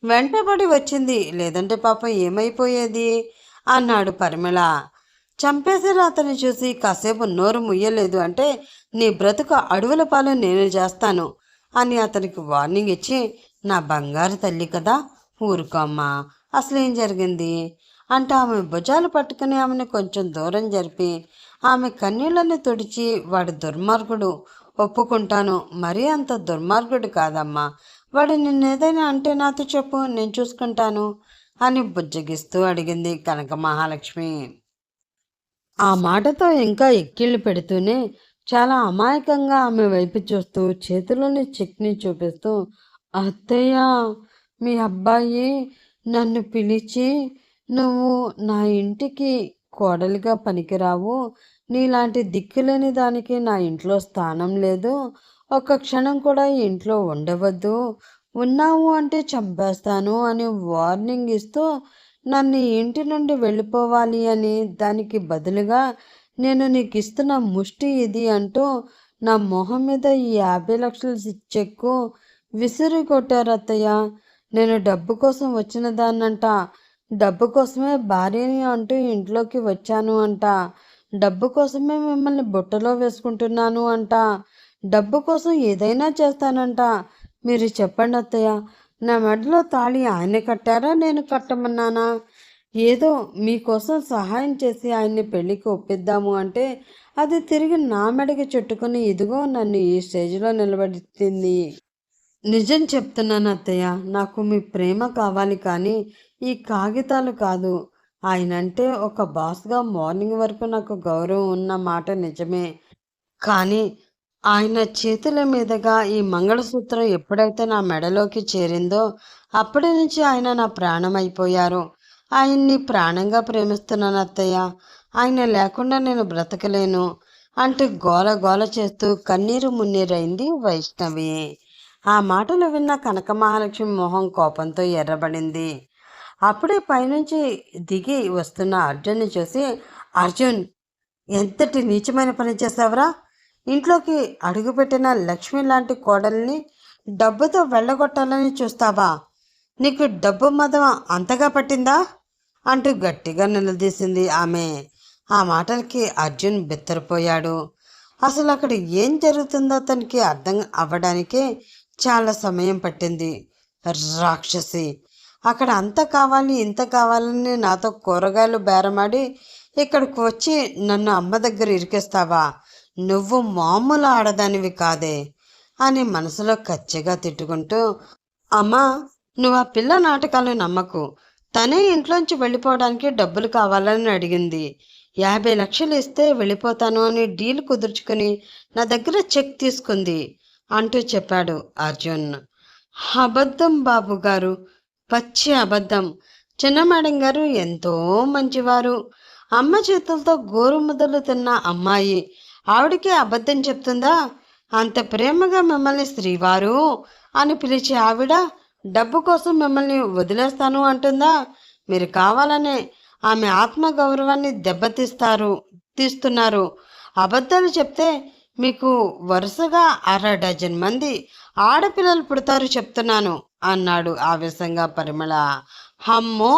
వెంటబడి వచ్చింది, లేదంటే పాపం ఏమైపోయేది అన్నాడు పరిమళ. చంపేసిన అతన్ని చూసి కాసేపు నోరు ముయ్యలేదు అంటే నీ బ్రతుకు అడవుల పాలు నేను చేస్తాను అని అతనికి వార్నింగ్ ఇచ్చి, నా బంగారు తల్లి కదా, ఊరుకోమ్మా, అసలేం జరిగింది అంటే ఆమె భుజాలు పట్టుకుని ఆమెను కొంచెం దూరం జరిపి ఆమె కన్నీళ్లను తుడిచి, వాడు దుర్మార్గుడు, ఒప్పుకుంటాను, మరీ అంత దుర్మార్గుడు కాదమ్మా, వాడు నిన్నేదైనా అంటే నాతో చెప్పు, నేను చూసుకుంటాను అని బుజ్జగిస్తూ అడిగింది కనక మహాలక్ష్మి. ఆ మాటతో ఇంకా ఎక్కిళ్ళు పెడుతూనే చాలా అమాయకంగా ఆమె వైపు చూస్తూ చేతిలోని చెక్ని చూపిస్తూ, అత్తయ్య, మీ అబ్బాయి నన్ను పిలిచి, నువ్వు నా ఇంటికి కోడలిగా పనికిరావు, నీలాంటి దిక్కులేని దానికి నా ఇంట్లో స్థానం లేదు, ఒక్క క్షణం కూడా ఇంట్లో ఉండవద్దు, ఉన్నావు అంటే చంపేస్తాను అని వార్నింగ్ ఇస్తూ నన్ను ఇంటి నుండి వెళ్ళిపోవాలి అని, దానికి బదులుగా నేను నీకు ఇస్తున్న ముష్టి ఇది అంటూ నా మొహం మీద ఈ 50 లక్షల చెక్కు విసిరి కొట్టారు అత్తయ్య. నేను డబ్బు కోసం వచ్చిన దాన్నంట, డబ్బు కోసమే భార్యని అంటూ ఇంట్లోకి వచ్చాను అంట, డబ్బు కోసమే మిమ్మల్ని బుట్టలో వేసుకుంటున్నాను అంట, డబ్బు కోసం ఏదైనా చేస్తానంట. మీరు చెప్పండి అత్తయ్య, నా మెడలో తాళి ఆయన కట్టారా, నేను కట్టమన్నానా? ఏదో మీకోసం సహాయం చేసి ఆయన్ని పెళ్ళికి ఒప్పిద్దాము అంటే అది తిరిగి నా మెడకి చుట్టుకుని ఇదిగో నన్ను ఈ స్టేజ్లో నిలబెట్టింది. నిజం చెప్తున్నాను అత్తయ్య, నాకు మీ ప్రేమ కావాలి కానీ ఈ కాగితాలు కాదు. ఆయనంటే ఒక బాస్గా మార్నింగ్ వరకు నాకు గౌరవం ఉన్న మాట నిజమే, కానీ ఆయన చేతుల మీదుగా ఈ మంగళసూత్రం ఎప్పుడైతే నా మెడలోకి చేరిందో అప్పటి నుంచి ఆయన నా ప్రాణం అయిపోయారు. ఆయన్ని ప్రాణంగా ప్రేమిస్తున్నాను అత్తయ్య, ఆయన లేకుండా నేను బ్రతకలేను అంటూ గోల గోల చేస్తూ కన్నీరు మున్నీరైంది వైష్ణవి. ఆ మాటలు విన్న కనక మహాలక్ష్మి మొహం కోపంతో ఎర్రబడింది. అప్పుడే పైనుంచి దిగి వస్తున్న అర్జున్ని చూసి, అర్జున్, ఎంతటి నీచమైన పని చేసావురా, ఇంట్లోకి అడుగుపెట్టిన లక్ష్మి లాంటి కోడల్ని డబ్బుతో వెళ్ళగొట్టాలని చూస్తావా, నీకు డబ్బు మదం అంతగా పట్టిందా అంటూ గట్టిగా నిలదీసింది ఆమె. ఆ మాటలకి అర్జున్ బిత్తరపోయాడు. అసలు అక్కడ ఏం జరుగుతుందో అతనికి అర్థం అవ్వడానికి చాలా సమయం పట్టింది. రాక్షసి, అక్కడ అంత కావాలి ఇంత కావాలని నాతో కూరగాయలు బేరమాడి ఇక్కడికి వచ్చి నన్ను అమ్మ దగ్గర ఇరికిస్తావా, నువ్వు మామూలు ఆడదానివి కాదే అని మనసులో కచ్చిగా తిట్టుకుంటూ, అమ్మా, నువ్వు ఆ పిల్ల నాటకాలు నమ్మకు, తనే ఇంట్లోంచి వెళ్ళిపోవడానికి డబ్బులు కావాలని అడిగింది, 50 లక్షలు ఇస్తే వెళ్ళిపోతాను అని డీల్ కుదుర్చుకుని నా దగ్గర చెక్ తీసుకుంది అంటూ చెప్పాడు అర్జున్. అబద్ధం బాబు గారు, పచ్చి అబద్ధం. చిన్న మేడం గారు ఎంతో మంచివారు, అమ్మ చేతులతో గోరుముద్దలు తిన్న అమ్మాయి, ఆవిడికి అబద్ధం చెప్తుందా? అంత ప్రేమగా మిమ్మల్ని శ్రీవారు అని పిలిచే ఆవిడ డబ్బు కోసం మిమ్మల్ని వదిలేస్తాను అంటుందా? మీరు కావాలనే ఆమె ఆత్మగౌరవాన్ని తీస్తున్నారు. అబద్ధాలు చెప్తే మీకు వరుసగా 1/2 డజన్ మంది ఆడపిల్లలు పుడతారు చెప్తున్నాను అన్నాడు ఆవేశంగా పరిమళ. అమ్మో,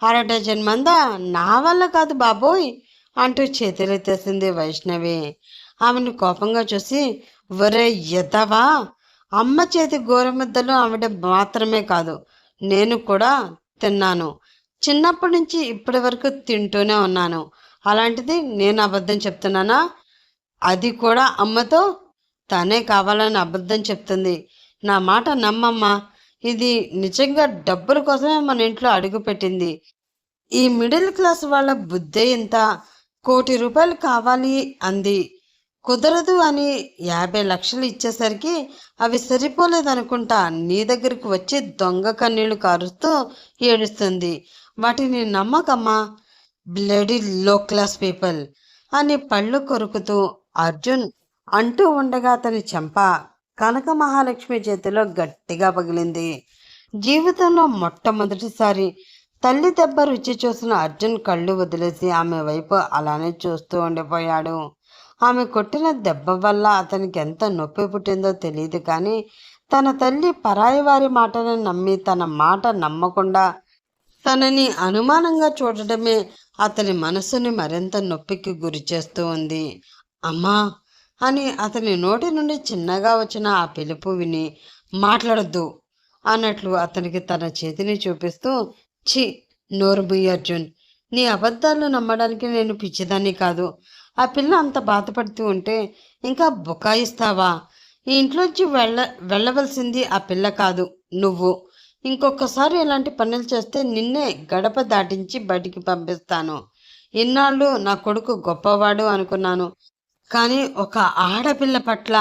అర డజన్ మందా? నా వల్ల కాదు బాబోయ్ అంటూ చేతులెత్తేసింది వైష్ణవి. ఆమెను కోపంగా చూసి, ఒరే ఎదవా, అమ్మ చేతి గోరుముద్దలు ఆవిడ మాత్రమే కాదు, నేను కూడా తిన్నాను. చిన్నప్పటి నుంచి ఇప్పటి వరకు తింటూనే ఉన్నాను. అలాంటిది నేను అబద్ధం చెప్తున్నానా? అది కూడా అమ్మతో? తనే కావాలని అబద్ధం చెప్తుంది. నా మాట నమ్మమ్మా. ఇది నిజంగా డబ్బుల కోసమే మన ఇంట్లో అడుగుపెట్టింది. ఈ మిడిల్ క్లాస్ వాళ్ళ బుద్ధే ఇంత. ₹1,00,00,000 కావాలి అంది. కుదరదు అని 50 లక్షలు ఇచ్చేసరికి అవి సరిపోలేదనుకుంటా నీ దగ్గరకు వచ్చి దొంగ కన్నీళ్లు కారుస్తూ ఏడుస్తుంది. వాటిని నమ్మకమ్మా, బ్లడీ లో క్లాస్ పీపుల్ అని పళ్ళు కొరుకుతూ అర్జున్ అంటూ ఉండగా అతని చెంప కనక మహాలక్ష్మి చేతిలో గట్టిగా పగిలింది. జీవితంలో మొట్టమొదటిసారి తల్లి దెబ్బ రుచి చూసిన అర్జున్ కళ్ళు వదిలేసి ఆమె వైపు అలానే చూస్తూ ఉండిపోయాడు. ఆమె కొట్టిన దెబ్బ వల్ల అతనికి ఎంత నొప్పి పుట్టిందో తెలియదు, కానీ తన తల్లి పరాయి వారి మాటను నమ్మి తన మాట నమ్మకుండా తనని అనుమానంగా చూడటమే అతని మనసుని మరింత నొప్పికి గురి చేస్తూ ఉంది. అమ్మా అని అతని నోటి నుండి చిన్నగా వచ్చిన ఆ పిలుపు విని, మాట్లాడొద్దు అన్నట్లు అతనికి తన చేతిని చూపిస్తూ, ఛీ, నోరు ముయ్యి అర్జున్, నీ అబద్ధాలు నమ్మడానికి నేను పిచ్చిదాన్ని కాదు. ఆ పిల్ల అంత బాధపడుతూ ఉంటే ఇంకా బుకాయిస్తావా? ఈ ఇంట్లోంచి వెళ్ళవలసింది ఆ పిల్ల కాదు, నువ్వు. ఇంకొకసారి ఇలాంటి పనులు చేస్తే నిన్నే గడప దాటించి బయటికి పంపిస్తాను. ఇన్నాళ్ళు నా కొడుకు గొప్పవాడు అనుకున్నాను, కానీ ఒక ఆడపిల్ల పట్ల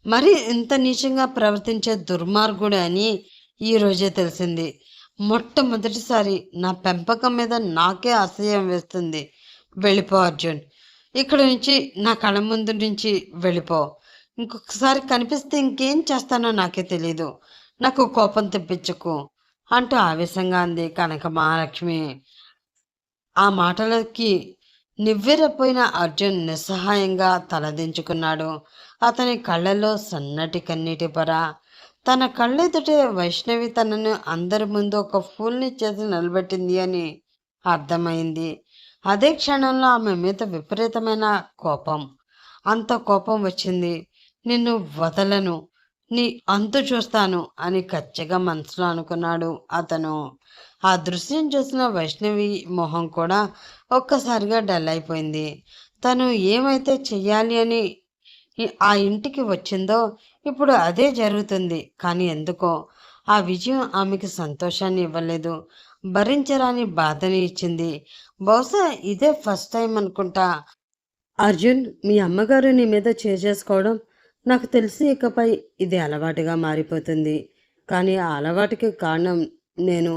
మరి ఇంత నీచంగా ప్రవర్తించే దుర్మార్గుడు అని ఈరోజే తెలిసింది. మొట్టమొదటిసారి నా పెంపకం మీద నాకే అసహ్యం వేస్తుంది. వెళ్ళిపో అర్జున్, ఇక్కడి నుంచి, నా కళ్ళ ముందు నుంచి వెళ్ళిపో. ఇంకొకసారి కనిపిస్తే ఇంకేం చేస్తానో నాకే తెలీదు. నాకు కోపం తెప్పించకు అంటూ ఆవేశంగా అంది కనక మహాలక్ష్మి. ఆ మాటలకి నివ్వెరపోయిన అర్జున్ నిస్సహాయంగా తలదించుకున్నాడు. అతని కళ్ళలో సన్నటి కన్నీటి పొర. తన కళ్ళెదుటే వైష్ణవి తనను అందరి ముందు ఒక ఫూల్ని చేసి నిలబెట్టింది అని అర్థమైంది. అదే క్షణంలో ఆమె మీద విపరీతమైన కోపం, అంత కోపం వచ్చింది. నిన్ను వదలను, నీ అంతు చూస్తాను అని కచ్చిగా మనసులో అనుకున్నాడు అతను. ఆ దృశ్యం చూసిన వైష్ణవి మొహం కూడా ఒక్కసారిగా డల్ అయిపోయింది. తను ఏమైతే చెయ్యాలి అని ఆ ఇంటికి వచ్చిందో ఇప్పుడు అదే జరుగుతుంది. కానీ ఎందుకో ఆ విజయం ఆమెకి సంతోషాన్ని ఇవ్వలేదు, భరించరాని బాధని ఇచ్చింది. బహుశా ఇదే ఫస్ట్ టైం అనుకుంటా. అర్జున్, మీ అమ్మగారు నీ మీద చేసుకోవడం నాకు తెలిసి ఇకపై ఇది అలవాటుగా మారిపోతుంది. కానీ ఆ అలవాటుకి కారణం నేను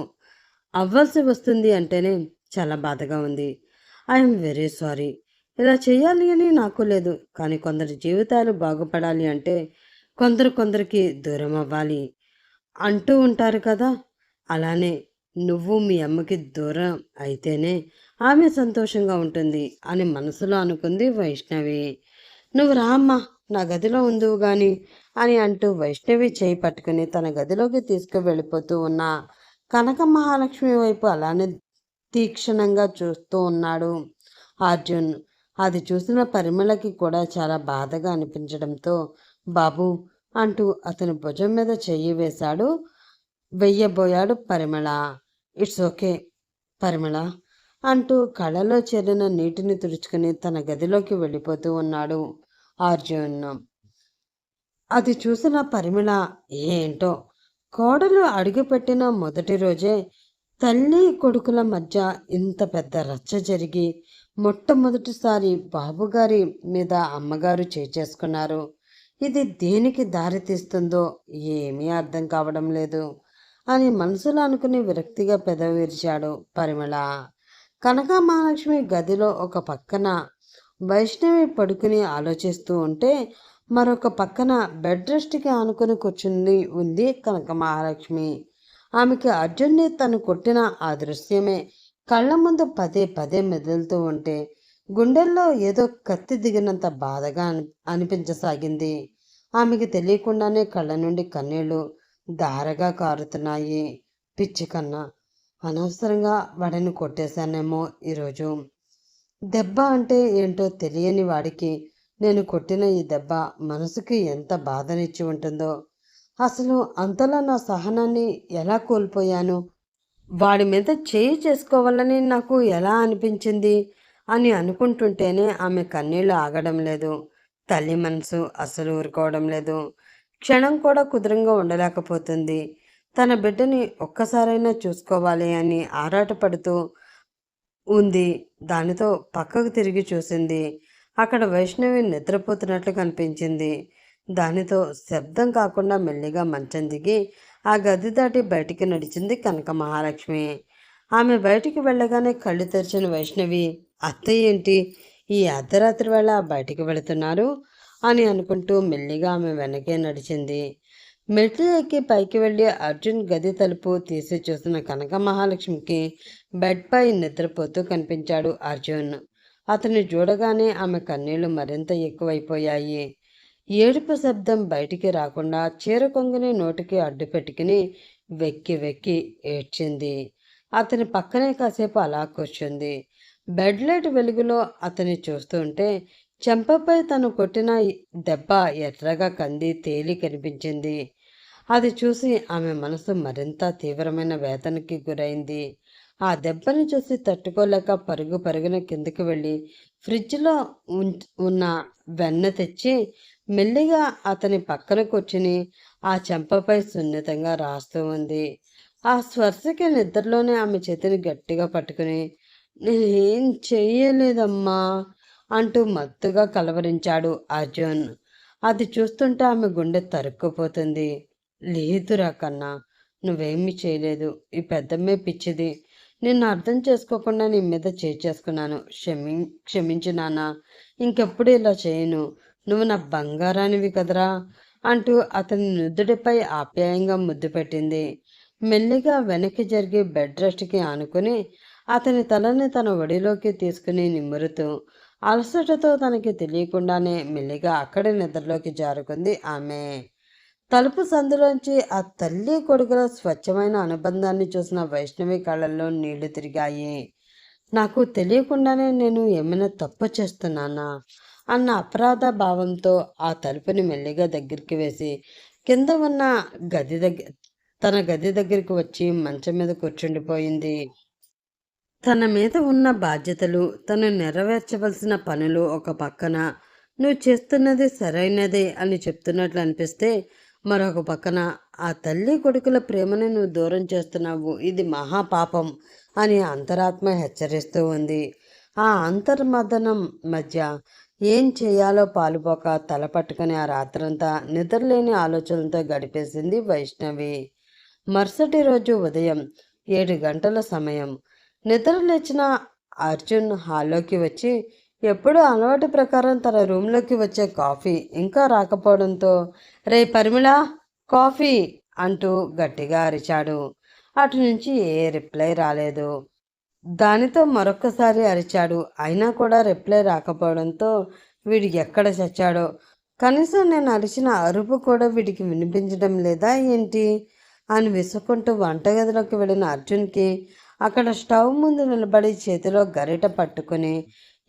అవ్వాల్సి వస్తుంది అంటేనే చాలా బాధగా ఉంది. I'm very sorry. ఇలా చేయాలి అని నాకు లేదు, కానీ కొందరి జీవితాలు బాగుపడాలి అంటే కొందరికి దూరం అవ్వాలి అంటూ ఉంటారు కదా. అలానే నువ్వు మీ అమ్మకి దూరం అయితేనే ఆమె సంతోషంగా ఉంటుంది అని మనసులో అనుకుంది వైష్ణవి. నువ్వు రామ్మా, నా గదిలో ఉందువు గాని అని అంటూ వైష్ణవి చేయి పట్టుకుని తన గదిలోకి తీసుకువెళ్ళిపోతూ ఉన్న కనక మహాలక్ష్మి వైపు అలానే తీక్షణంగా చూస్తూ ఉన్నాడు అర్జున్. అది చూసిన పరిమళకి కూడా చాలా బాధగా అనిపించడంతో, బాబు అంటూ అతని భుజం మీద చెయ్యి వెయ్యబోయాడు పరిమళ. ఇట్స్ ఓకే పరిమళ అంటూ కళ్ళలో చేరిన నీటిని తుడుచుకుని తన గదిలోకి వెళ్ళిపోతూ ఉన్నాడు అర్జున్. అది చూసిన పరిమళ, ఏంటో, కోడలు అడుగుపెట్టిన మొదటి రోజే తల్లి కొడుకుల మధ్య ఇంత పెద్ద రచ్చ జరిగి మొట్టమొదటిసారి బాబుగారి మీద అమ్మగారు చేసుకున్నారు. ఇది దేనికి దారి తీస్తుందో ఏమీ అర్థం కావడం లేదు అని మనసులో అనుకుని విరక్తిగా పెదవి విరిచాడు పరిమళ. కనక మహాలక్ష్మి గదిలో ఒక పక్కన వైష్ణవి పడుకుని ఆలోచిస్తూ ఉంటే, మరొక పక్కన బెడ్ రెస్ట్కి ఆనుకుని కూర్చుని ఉంది కనక మహాలక్ష్మి. ఆమెకి అర్జున్ని తను కొట్టిన ఆ దృశ్యమే కళ్ళ ముందు పదే పదే మెదులుతూ ఉంటే గుండెల్లో ఏదో కత్తి దిగినంత బాధగా అనిపించసాగింది. ఆమెకి తెలియకుండానే కళ్ళ నుండి కన్నీళ్లు ధారగా కారుతున్నాయి. పిచ్చి కన్నా, అనవసరంగా వాడిని కొట్టేశానేమో ఈరోజు. దెబ్బ అంటే ఏంటో తెలియని వాడికి నేను కొట్టిన ఈ దెబ్బ మనసుకి ఎంత బాధనిచ్చి ఉంటుందో. అసలు అంతలా నా సహనాన్ని ఎలా కోల్పోయాను? వాడి మీద చేయి చేసుకోవాలని నాకు ఎలా అనిపించింది అని అనుకుంటుంటేనే ఆమె కన్నీళ్లు ఆగడం లేదు. తల్లి మనసు అస్సలు ఊరుకోవడం లేదు. క్షణం కూడా కుదురంగా ఉండలేకపోతుంది. తన బిడ్డని ఒక్కసారైనా చూసుకోవాలి అని ఆరాటపడుతూ ఉంది. దానితో పక్కకు తిరిగి చూసింది. అక్కడ వైష్ణవి నిద్రపోతున్నట్లు కనిపించింది. దానితో శబ్దం కాకుండా మెల్లిగా మంచం దిగి ఆ గది దాటి బయటికి నడిచింది కనక మహాలక్ష్మి. ఆమె బయటికి వెళ్ళగానే కళ్ళు తెరిచిన వైష్ణవి, అత్తయ్య ఏంటి ఈ అర్ధరాత్రి వేళ బయటికి వెళుతున్నారు అని అనుకుంటూ మెల్లిగా ఆమె వెనకే నడిచింది. మెట్లు ఎక్కి పైకి వెళ్ళి అర్జున్ గది తలుపు తీసి చూసిన కనక మహాలక్ష్మికి బెడ్పై నిద్రపోతూ కనిపించాడు అర్జున్. అతన్ని చూడగానే ఆమె కన్నీళ్లు మరింత ఎక్కువైపోయాయి. ఏడుపు శబ్దం బయటికి రాకుండా చీర కొంగుని నోటికి అడ్డు పెట్టుకుని వెక్కి వెక్కి ఏడ్చింది. అతని పక్కనే కాసేపు అలా కూర్చుంది. బెడ్ లైట్ వెలుగులో అతన్ని చూస్తుంటే చెంపపై తను కొట్టిన దెబ్బ ఎర్రగా కంది తేలి కనిపించింది. అది చూసి ఆమె మనసు మరింత తీవ్రమైన వేదనకి గురైంది. ఆ దెబ్బని చూసి తట్టుకోలేక పరుగు పరుగున కిందకి వెళ్ళి ఫ్రిడ్జ్లో ఉన్న వెన్న తెచ్చి మెల్లిగా అతని పక్కన కూర్చుని ఆ చెంపపై సున్నితంగా రాస్తూ ఉంది. ఆ స్పర్శకి నిద్రలోనే ఆమె చేతిని గట్టిగా పట్టుకుని నేనేం చెయ్యలేదమ్మా అంటూ మత్తుగా కలవరించాడు అర్జున్. అది చూస్తుంటే ఆమె గుండె తరుక్కుపోతుంది. లేదురా కన్నా, నువ్వేమీ చేయలేదు. ఈ పెద్దమ్మే పిచ్చిది. నిన్ను అర్థం చేసుకోకుండా నీ మీద చేసుకున్నాను. క్షమించు నాన్న. ఇంకెప్పుడు ఇలా చేయను. నువ్వు నా బంగారానివి కదరా అంటూ అతని నుదుటిపై ఆప్యాయంగా ముద్దు పెట్టింది. మెల్లిగా వెనక్కి జరిగి బెడ్ రెస్ట్కి ఆనుకుని అతని తలని తన ఒడిలోకి తీసుకుని నిమురుతూ అలసటతో తనకి తెలియకుండానే మెల్లిగా అక్కడే నిద్రలోకి జారుకుంది ఆమె. తలుపు సందులోంచి ఆ తల్లి కొడుకుల స్వచ్ఛమైన అనుబంధాన్ని చూసిన వైష్ణవి కళ్ళల్లో నీళ్లు తిరిగాయి. నాకు తెలియకుండానే నేను ఏమైనా తప్పు చేస్తున్నానా అన్న అపరాధ భావంతో ఆ తలుపుని మెల్లిగా దగ్గరికి వేసి కింద ఉన్న తన గది దగ్గరికి వచ్చి మంచం మీద కూర్చుండిపోయింది. తన మీద ఉన్న బాధ్యతలు, తను నెరవేర్చవలసిన పనులు ఒక పక్కన, నువ్వు చేస్తున్నది సరైనదే అని చెప్తున్నట్లు అనిపిస్తే మరొక పక్కన ఆ తల్లి కొడుకుల ప్రేమని నువ్వు దూరం చేస్తున్నావు, ఇది మహాపాపం అని అంతరాత్మ హెచ్చరిస్తూ ఉంది. ఆ అంతర్మదనం మధ్య ఏం చేయాలో పాలుపోక తల పట్టుకుని ఆ రాత్రంతా నిద్రలేని ఆలోచనలతో గడిపేసింది వైష్ణవి. మరుసటి రోజు ఉదయం 7 గంటల సమయం. నిద్ర లేచిన అర్జున్ హాల్లోకి వచ్చి ఎప్పుడూ అలవాటు ప్రకారం తన రూమ్లోకి వచ్చే కాఫీ ఇంకా రాకపోవడంతో రే పరిమళ, కాఫీ అంటూ గట్టిగా అరిచాడు. అటు నుంచి ఏ రిప్లై రాలేదు. దానితో మరొక్కసారి అరిచాడు. అయినా కూడా రిప్లై రాకపోవడంతో వీడు ఎక్కడ చచ్చాడో, కనీసం నేను అరిచిన అరుపు కూడా వీడికి వినిపించడం లేదా ఏంటి అని విసుక్కుంటూ వంటగదిలోకి వెళ్ళిన అర్జున్కి అక్కడ స్టవ్ ముందు నిలబడి చేతిలో గరిట పట్టుకుని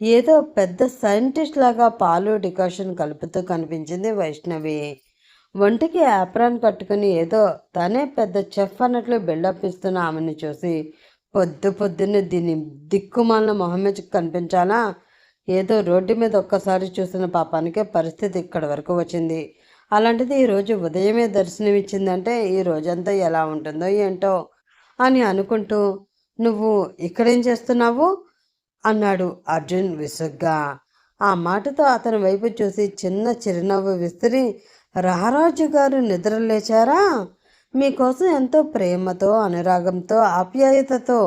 ఏదో పెద్ద సైంటిస్ట్ లాగా పాలు డికాషన్ కలుపుతూ కనిపించింది వైష్ణవి. ఒంటికి యాప్రాన్ కట్టుకుని ఏదో తనే పెద్ద చెఫ్ అన్నట్లు బిల్డప్ ఇస్తున్న ఆమెను చూసి పొద్దున్నే దీన్ని దిక్కుమాలిన మొహమ్మద్ కనిపించాలా? ఏదో రోడ్డు మీద ఒక్కసారి చూసిన పాపానికే పరిస్థితి ఇక్కడి వరకు వచ్చింది. అలాంటిది ఈరోజు ఉదయమే దర్శనమిచ్చిందంటే ఈ రోజంతా ఎలా ఉంటుందో ఏంటో అని అనుకుంటూ నువ్వు ఇక్కడేం చేస్తున్నావు అన్నాడు అర్జున్ విసుగ్గా. ఆ మాటతో అతని వైపు చూసి చిన్న చిరునవ్వు విసిరి, రారాజు గారు నిద్రలేచారా? మీకోసం ఎంతో ప్రేమతో, అనురాగంతో, ఆప్యాయతతో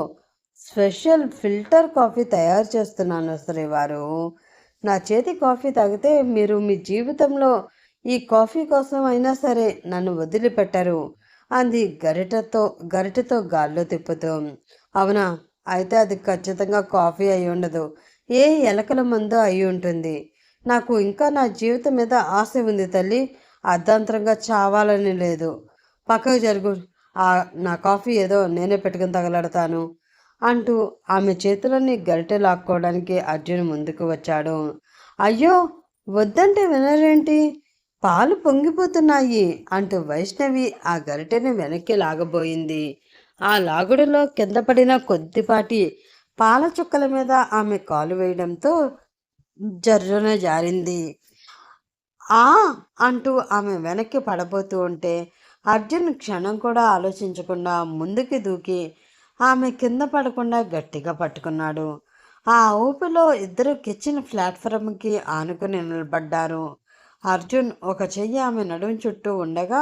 స్పెషల్ ఫిల్టర్ కాఫీ తయారు చేస్తున్నాను శ్రీవారు. నా చేతి కాఫీ తాగితే మీరు మీ జీవితంలో ఈ కాఫీ కోసం అయినా సరే నన్ను వదిలిపెట్టరు అంది గరిటతో గాల్లో తిప్పుతూ. అవునా, అయితే అది ఖచ్చితంగా కాఫీ అయి ఉండదు, ఏ ఎలకల మందో అయి ఉంటుంది. నాకు ఇంకా నా జీవితం మీద ఆశ ఉంది తల్లి, అర్ధాంతరంగా చావాలని లేదు. పక్కకు జరుగు నా కాఫీ ఏదో నేనే పెట్టుకుని తగలడతాను అంటూ ఆమె చేతులని గరిటె లాక్కోవడానికి అర్జున్ ముందుకు వచ్చాడు. అయ్యో, వద్దంటే వినరేంటి? పాలు పొంగిపోతున్నాయి అంటూ వైష్ణవి ఆ గరిటెని వెనక్కి లాగబోయింది. ఆ లాగుడులో కింద పడిన కొద్దిపాటి పాల చుక్కల మీద ఆమె కాలు వేయడంతో జర్రున జారింది. ఆ అంటూ ఆమె వెనక్కి పడబోతూ ఉంటే అర్జున్ క్షణం కూడా ఆలోచించకుండా ముందుకి దూకి ఆమె కింద పడకుండా గట్టిగా పట్టుకున్నాడు. ఆ ఊపిలో ఇద్దరు కిచెన్ ప్లాట్ఫారంకి ఆనుకుని నిలబడ్డారు. అర్జున్ ఒక చెయ్యి ఆమె నడుము చుట్టూ ఉండగా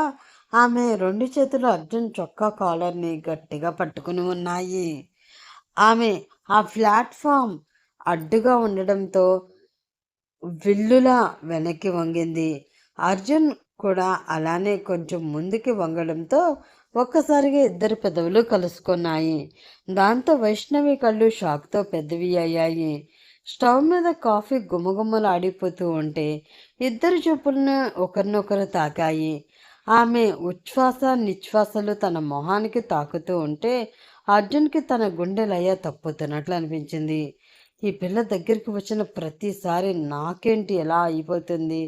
ఆమె రెండు చేతులు అర్జున్ చొక్కా కాలర్ని గట్టిగా పట్టుకుని ఉన్నాయి. ఆమె ఆ ప్లాట్ఫామ్ అడ్డుగా ఉండడంతో విల్లులా వెనక్కి వంగింది. అర్జున్ కూడా అలానే కొంచెం ముందుకి వంగడంతో ఒక్కసారిగా ఇద్దరి పెదవులు కలుసుకున్నాయి. దాంతో వైష్ణవి కళ్ళు షాక్తో పెద్దవి అయ్యాయి. స్టవ్ మీద కాఫీ గుమగుమలు ఆడిపోతూ ఉంటే ఇద్దరు చూపులను ఒకరినొకరు తాకాయి. ఆమె ఉచ్ఛ్వాస నిశ్వాసలు తన మొహానికి తాకుతూ ఉంటే అర్జున్కి తన గుండె లయ తప్పుతున్నట్లు అనిపించింది. ఈ పిల్ల దగ్గరికి వచ్చిన ప్రతిసారి నాకేంటి ఎలా అయిపోతుంది?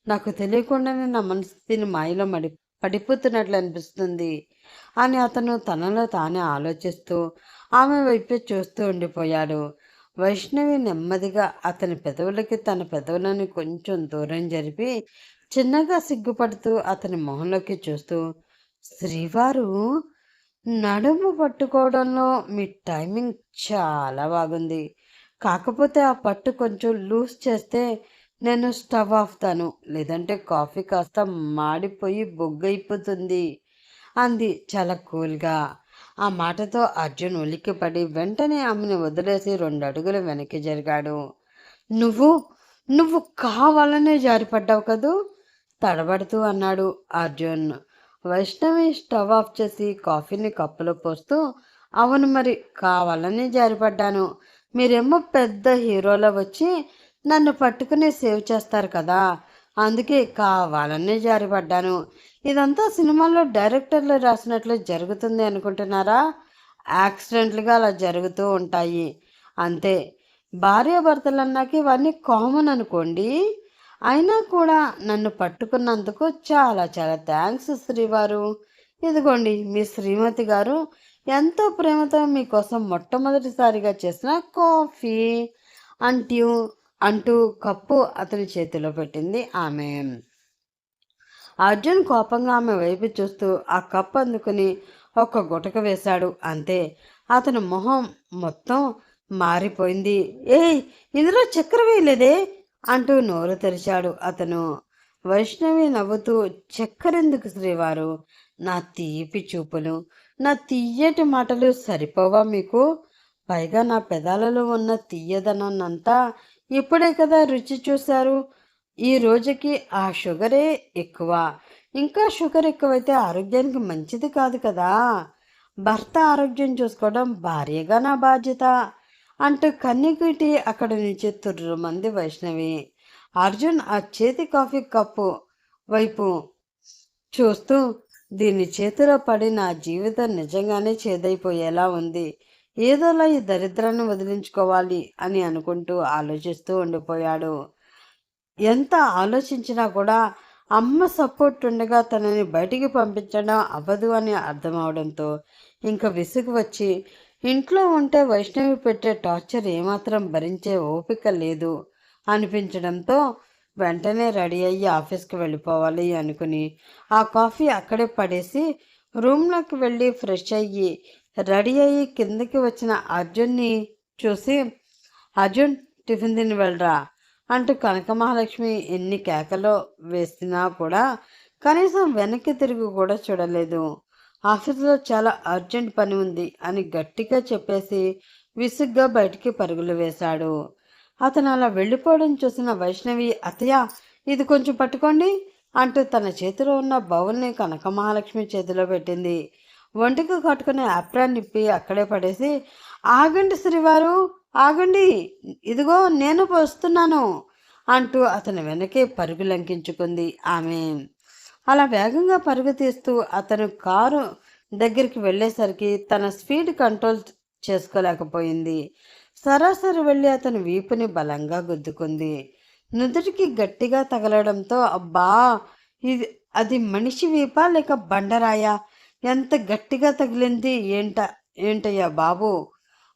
నాకు తెలియకుండానే నా మనసు దీని మాయలో పడిపోతున్నట్లు అనిపిస్తుంది అని అతను తనలో తానే ఆలోచిస్తూ ఆమె వైపే చూస్తూ ఉండిపోయాడు. వైష్ణవి నెమ్మదిగా అతని పెదవులకి తన పెదవులను కొంచెం దూరం జరిపి చిన్నగా సిగ్గుపడుతూ అతని మొహంలోకి చూస్తూ, శ్రీవారు, నడుము పట్టుకోవడంలో మీ టైమింగ్ చాలా బాగుంది. కాకపోతే ఆ పట్టు కొంచెం లూజ్ చేస్తే నేను స్టవ్ ఆపుతాను, లేదంటే కాఫీ కాస్త మాడిపోయి బొగ్గైపోతుంది అంది చాలా కూల్గా. ఆ మాటతో అర్జున్ ఉలిక్కిపడి వెంటనే ఆమెను వదిలేసి 2 అడుగులు వెనక్కి జరిగాడు. నువ్వు నువ్వు కావాలనే జారిపడ్డావు కదూ తడబడుతూ అన్నాడు అర్జున్. వైష్ణవి స్టవ్ ఆఫ్ చేసి కాఫీని కప్పులో పోస్తూ, అవును మరి, కావాలని జారిపడ్డాను. మీరేమో పెద్ద హీరోలో వచ్చి నన్ను పట్టుకుని సేవ్ చేస్తారు కదా, అందుకే కావాలనే జారిపడ్డాను. ఇదంతా సినిమాల్లో డైరెక్టర్లు రాసినట్లు జరుగుతుంది అనుకుంటున్నారా? యాక్సిడెంట్లుగా అలా జరుగుతూ ఉంటాయి అంతే. భార్యాభర్తలు అన్నాక ఇవన్నీ కామన్ అనుకోండి. అయినా కూడా నన్ను పట్టుకున్నందుకు చాలా చాలా థ్యాంక్స్ శ్రీవారు. ఇదిగోండి మీ శ్రీమతి గారు ఎంతో ప్రేమతో మీకోసం మొట్టమొదటిసారిగా చేసిన కాఫీ అంటూ అంటూ కప్పు అతని చేతిలో పెట్టింది ఆమె. అర్జున్ కోపంగా ఆమె వైపు చూస్తూ ఆ కప్పు అందుకుని ఒక గుటక వేశాడు. అంతే, అతని మొహం మొత్తం మారిపోయింది. ఏయ్, ఇందులో చక్కెర వేయలేదే అంటూ నోరు తెరిచాడు అతను. వైష్ణవి నవ్వుతూ, చక్కెరెందుకు శ్రీవారు? నా తీపి చూపులు, నా తీయటి మాటలు సరిపోవా మీకు? పైగా నా పెదాలలో ఉన్న తీయదనాన్నంతా ఇప్పుడే కదా రుచి చూశారు. ఈ రోజుకి ఆ షుగరే ఎక్కువ. ఇంకా షుగర్ ఎక్కువైతే ఆరోగ్యానికి మంచిది కాదు కదా. భర్త ఆరోగ్యం చూసుకోవడం భార్యగా నా బాధ్యత అంటూ కన్నీకిటి అక్కడి నుంచి తుర్రుమంది వైష్ణవి. అర్జున్ ఆ చేతి కాఫీ కప్పు వైపు చూస్తూ, దీని చేతిలో పడి నా జీవితం నిజంగానే చేదైపోయేలా ఉంది. ఏదోలా ఈ దరిద్రాన్ని వదిలించుకోవాలి అని అనుకుంటూ ఆలోచిస్తూ ఉండిపోయాడు. ఎంత ఆలోచించినా కూడా అమ్మ సపోర్ట్ ఉండగా తనని బయటికి పంపించడం అవ్వదు అని అర్థమవడంతో ఇంకా విసుగు వచ్చి ఇంట్లో ఉంటే వైష్ణవి పెట్టే టార్చర్ ఏమాత్రం భరించే ఓపిక లేదు అనిపించడంతో వెంటనే రెడీ అయ్యి ఆఫీస్కి వెళ్ళిపోవాలి అనుకుని ఆ కాఫీ అక్కడే పడేసి రూమ్లోకి వెళ్ళి ఫ్రెష్ అయ్యి రెడీ అయ్యి కిందకి వచ్చిన అర్జున్ని చూసి, అర్జున్, టిఫిన్ తిని వెళ్ళరా అంటూ కనకమహాలక్ష్మి ఎన్ని కేకలో వేసినా కూడా కనీసం వెనక్కి తిరిగి కూడా చూడలేదు. ఆఫీసులో చాలా అర్జెంట్ పని ఉంది అని గట్టిగా చెప్పేసి విసుగ్గా బయటికి పరుగులు వేశాడు. అతను అలా వెళ్ళిపోవడం చూసిన వైష్ణవి, అత్తయ్య, ఇది కొంచెం పట్టుకోండి అంటూ తన చేతిలో ఉన్న బౌల్ని కనకమహాలక్ష్మి చేతిలో పెట్టింది. ఒంటికి కట్టుకునే యాప్రాన్ నిప్పి అక్కడే పడేసి, ఆగండి శ్రీవారు, ఆగండి, ఇదిగో నేను వస్తున్నాను అంటూ అతని వెనకే పరుగు లంకించుకుంది ఆమె. అలా వేగంగా పరుగు తీస్తూ అతను కారు దగ్గరికి వెళ్ళేసరికి తన స్పీడ్ కంట్రోల్ చేసుకోలేకపోయింది. సరాసరి వెళ్ళి అతని వీపుని బలంగా గుద్దుకుంది. నుదుటికి గట్టిగా తగలడంతో అబ్బా! ఇది అది మనిషి వీపా లేక బండరాయా? ఎంత గట్టిగా తగిలింది ఏంటయ్యా బాబు!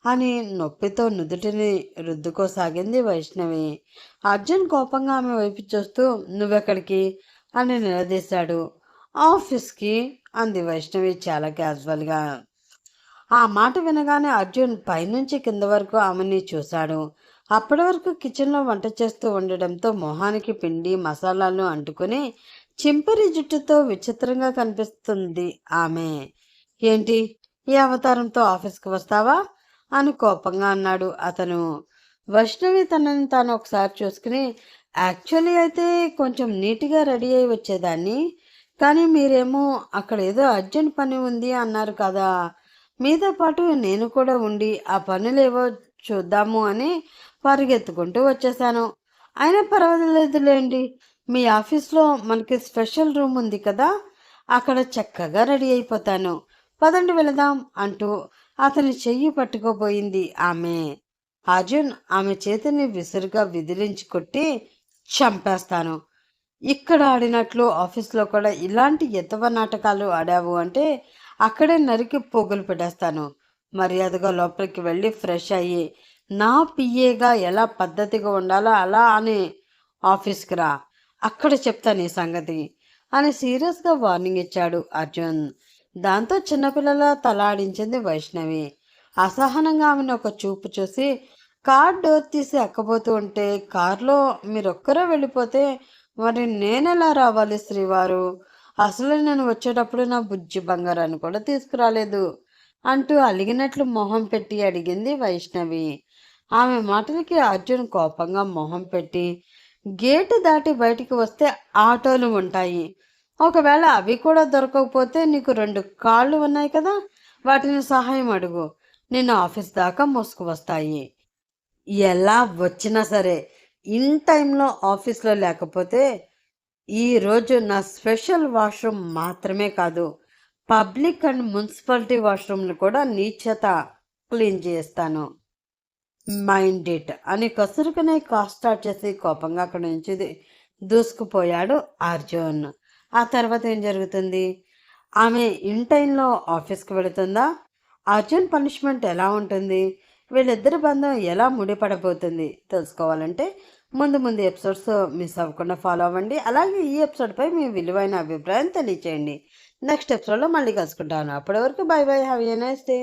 అని నొప్పితో నుదుటిని రుద్దుకోసాగింది వైష్ణవి. అర్జున్ కోపంగా ఆమె వైపు చూస్తూ నువ్వెక్కడికి అని నిలదీశాడు. ఆఫీస్కి అంది వైష్ణవి చాలా క్యాజువల్గా. ఆ మాట వినగానే అర్జున్ పైనుంచి కింద వరకు ఆమెని చూశాడు. అప్పటి వరకు కిచెన్లో వంట చేస్తూ ఉండడంతో మొహానికి పిండి మసాలాలు అంటుకుని చింపిరి జుట్టుతో విచిత్రంగా కనిపిస్తుంది ఆమె. ఏంటి ఈ అవతారంతో ఆఫీస్కి వస్తావా అని కోపంగా అన్నాడు అతను. వైష్ణవి తనని తాను ఒకసారి చూసుకుని యాక్చువల్లీ అయితే కొంచెం నీట్గా రెడీ అయి వచ్చేదాన్ని, కానీ మీరేమో అక్కడ ఏదో అర్జెంట్ పని ఉంది అన్నారు కదా, మీతో పాటు నేను కూడా ఉండి ఆ పనులేవో చూద్దాము అని పరిగెత్తుకుంటూ వచ్చేసాను. అయినా పర్వాలేదులేండి, మీ ఆఫీస్లో మనకి స్పెషల్ రూమ్ ఉంది కదా, అక్కడ చక్కగా రెడీ అయిపోతాను, పదండి వెళదాం అంటూ అతని చెయ్యి పట్టుకోబోయింది ఆమె. అర్జున్ ఆమె చేతిని విసురుగా విదిలించి కొట్టి చంపేస్తాను, ఇక్కడ ఆడినట్లు ఆఫీస్లో కూడా ఇలాంటి ఎతవ నాటకాలు ఆడావు అంటే అక్కడే నరికి పోగులు పెట్టేస్తాను, మర్యాదగా లోపలికి వెళ్ళి ఫ్రెష్ అయ్యి నా పిఏగా ఎలా పద్ధతిగా ఉండాలో అలా అని ఆఫీస్కి రా, అక్కడ చెప్తాను ఈ సంగతి అని సీరియస్గా వార్నింగ్ ఇచ్చాడు అర్జున్. దాంతో చిన్నపిల్లల తలాడించింది వైష్ణవి. అసహనంగా ఆమెను ఒక చూపు చూసి కార్ డోర్ తీసి ఎక్కబోతూ ఉంటే, కారులో మీరొక్కరే వెళ్ళిపోతే మరి నేనెలా రావాలి శ్రీవారు? అసలు నేను వచ్చేటప్పుడు నా బుజ్జి బంగారాన్ని కూడా తీసుకురాలేదు అంటూ అలిగినట్లు మొహం పెట్టి అడిగింది వైష్ణవి. ఆమె మాటలకి అర్జున్ కోపంగా మొహం పెట్టి గేటు దాటి బయటికి వస్తే ఆటోలు ఉంటాయి, ఒకవేళ అవి కూడా దొరకకపోతే నీకు 2 కాళ్ళు ఉన్నాయి కదా, వాటిని సహాయం అడుగు, నిన్ను ఆఫీస్ దాకా మోసుకు వస్తాయి. ఎలా వచ్చినా సరే ఇన్ టైంలో ఆఫీస్లో లేకపోతే ఈరోజు నా స్పెషల్ వాష్రూమ్ మాత్రమే కాదు, పబ్లిక్ అండ్ మున్సిపాలిటీ వాష్రూమ్లు కూడా నీ చేత క్లీన్ చేస్తాను, మైండ్ ఇట్ అని కసురుకునే కార్ స్టార్ట్ చేసి కోపంగా అక్కడి నుంచి దూసుకుపోయాడు అర్జున్. ఆ తర్వాత ఏం జరుగుతుంది? ఆమె ఇన్ టైంలో ఆఫీస్కి వెళుతుందా? అర్జున్ పనిష్మెంట్ ఎలా ఉంటుంది? వీళ్ళిద్దరి బంధం ఎలా ముడిపడబోతుంది తెలుసుకోవాలంటే ముందు ముందు ఎపిసోడ్స్ మిస్ అవ్వకుండా ఫాలో అవ్వండి. అలాగే ఈ ఎపిసోడ్పై మీ విలువైన అభిప్రాయం తెలియచేయండి. నెక్స్ట్ ఎపిసోడ్లో మళ్ళీ కలుసుకుంటాను. అప్పటి వరకు by by, have a nice day.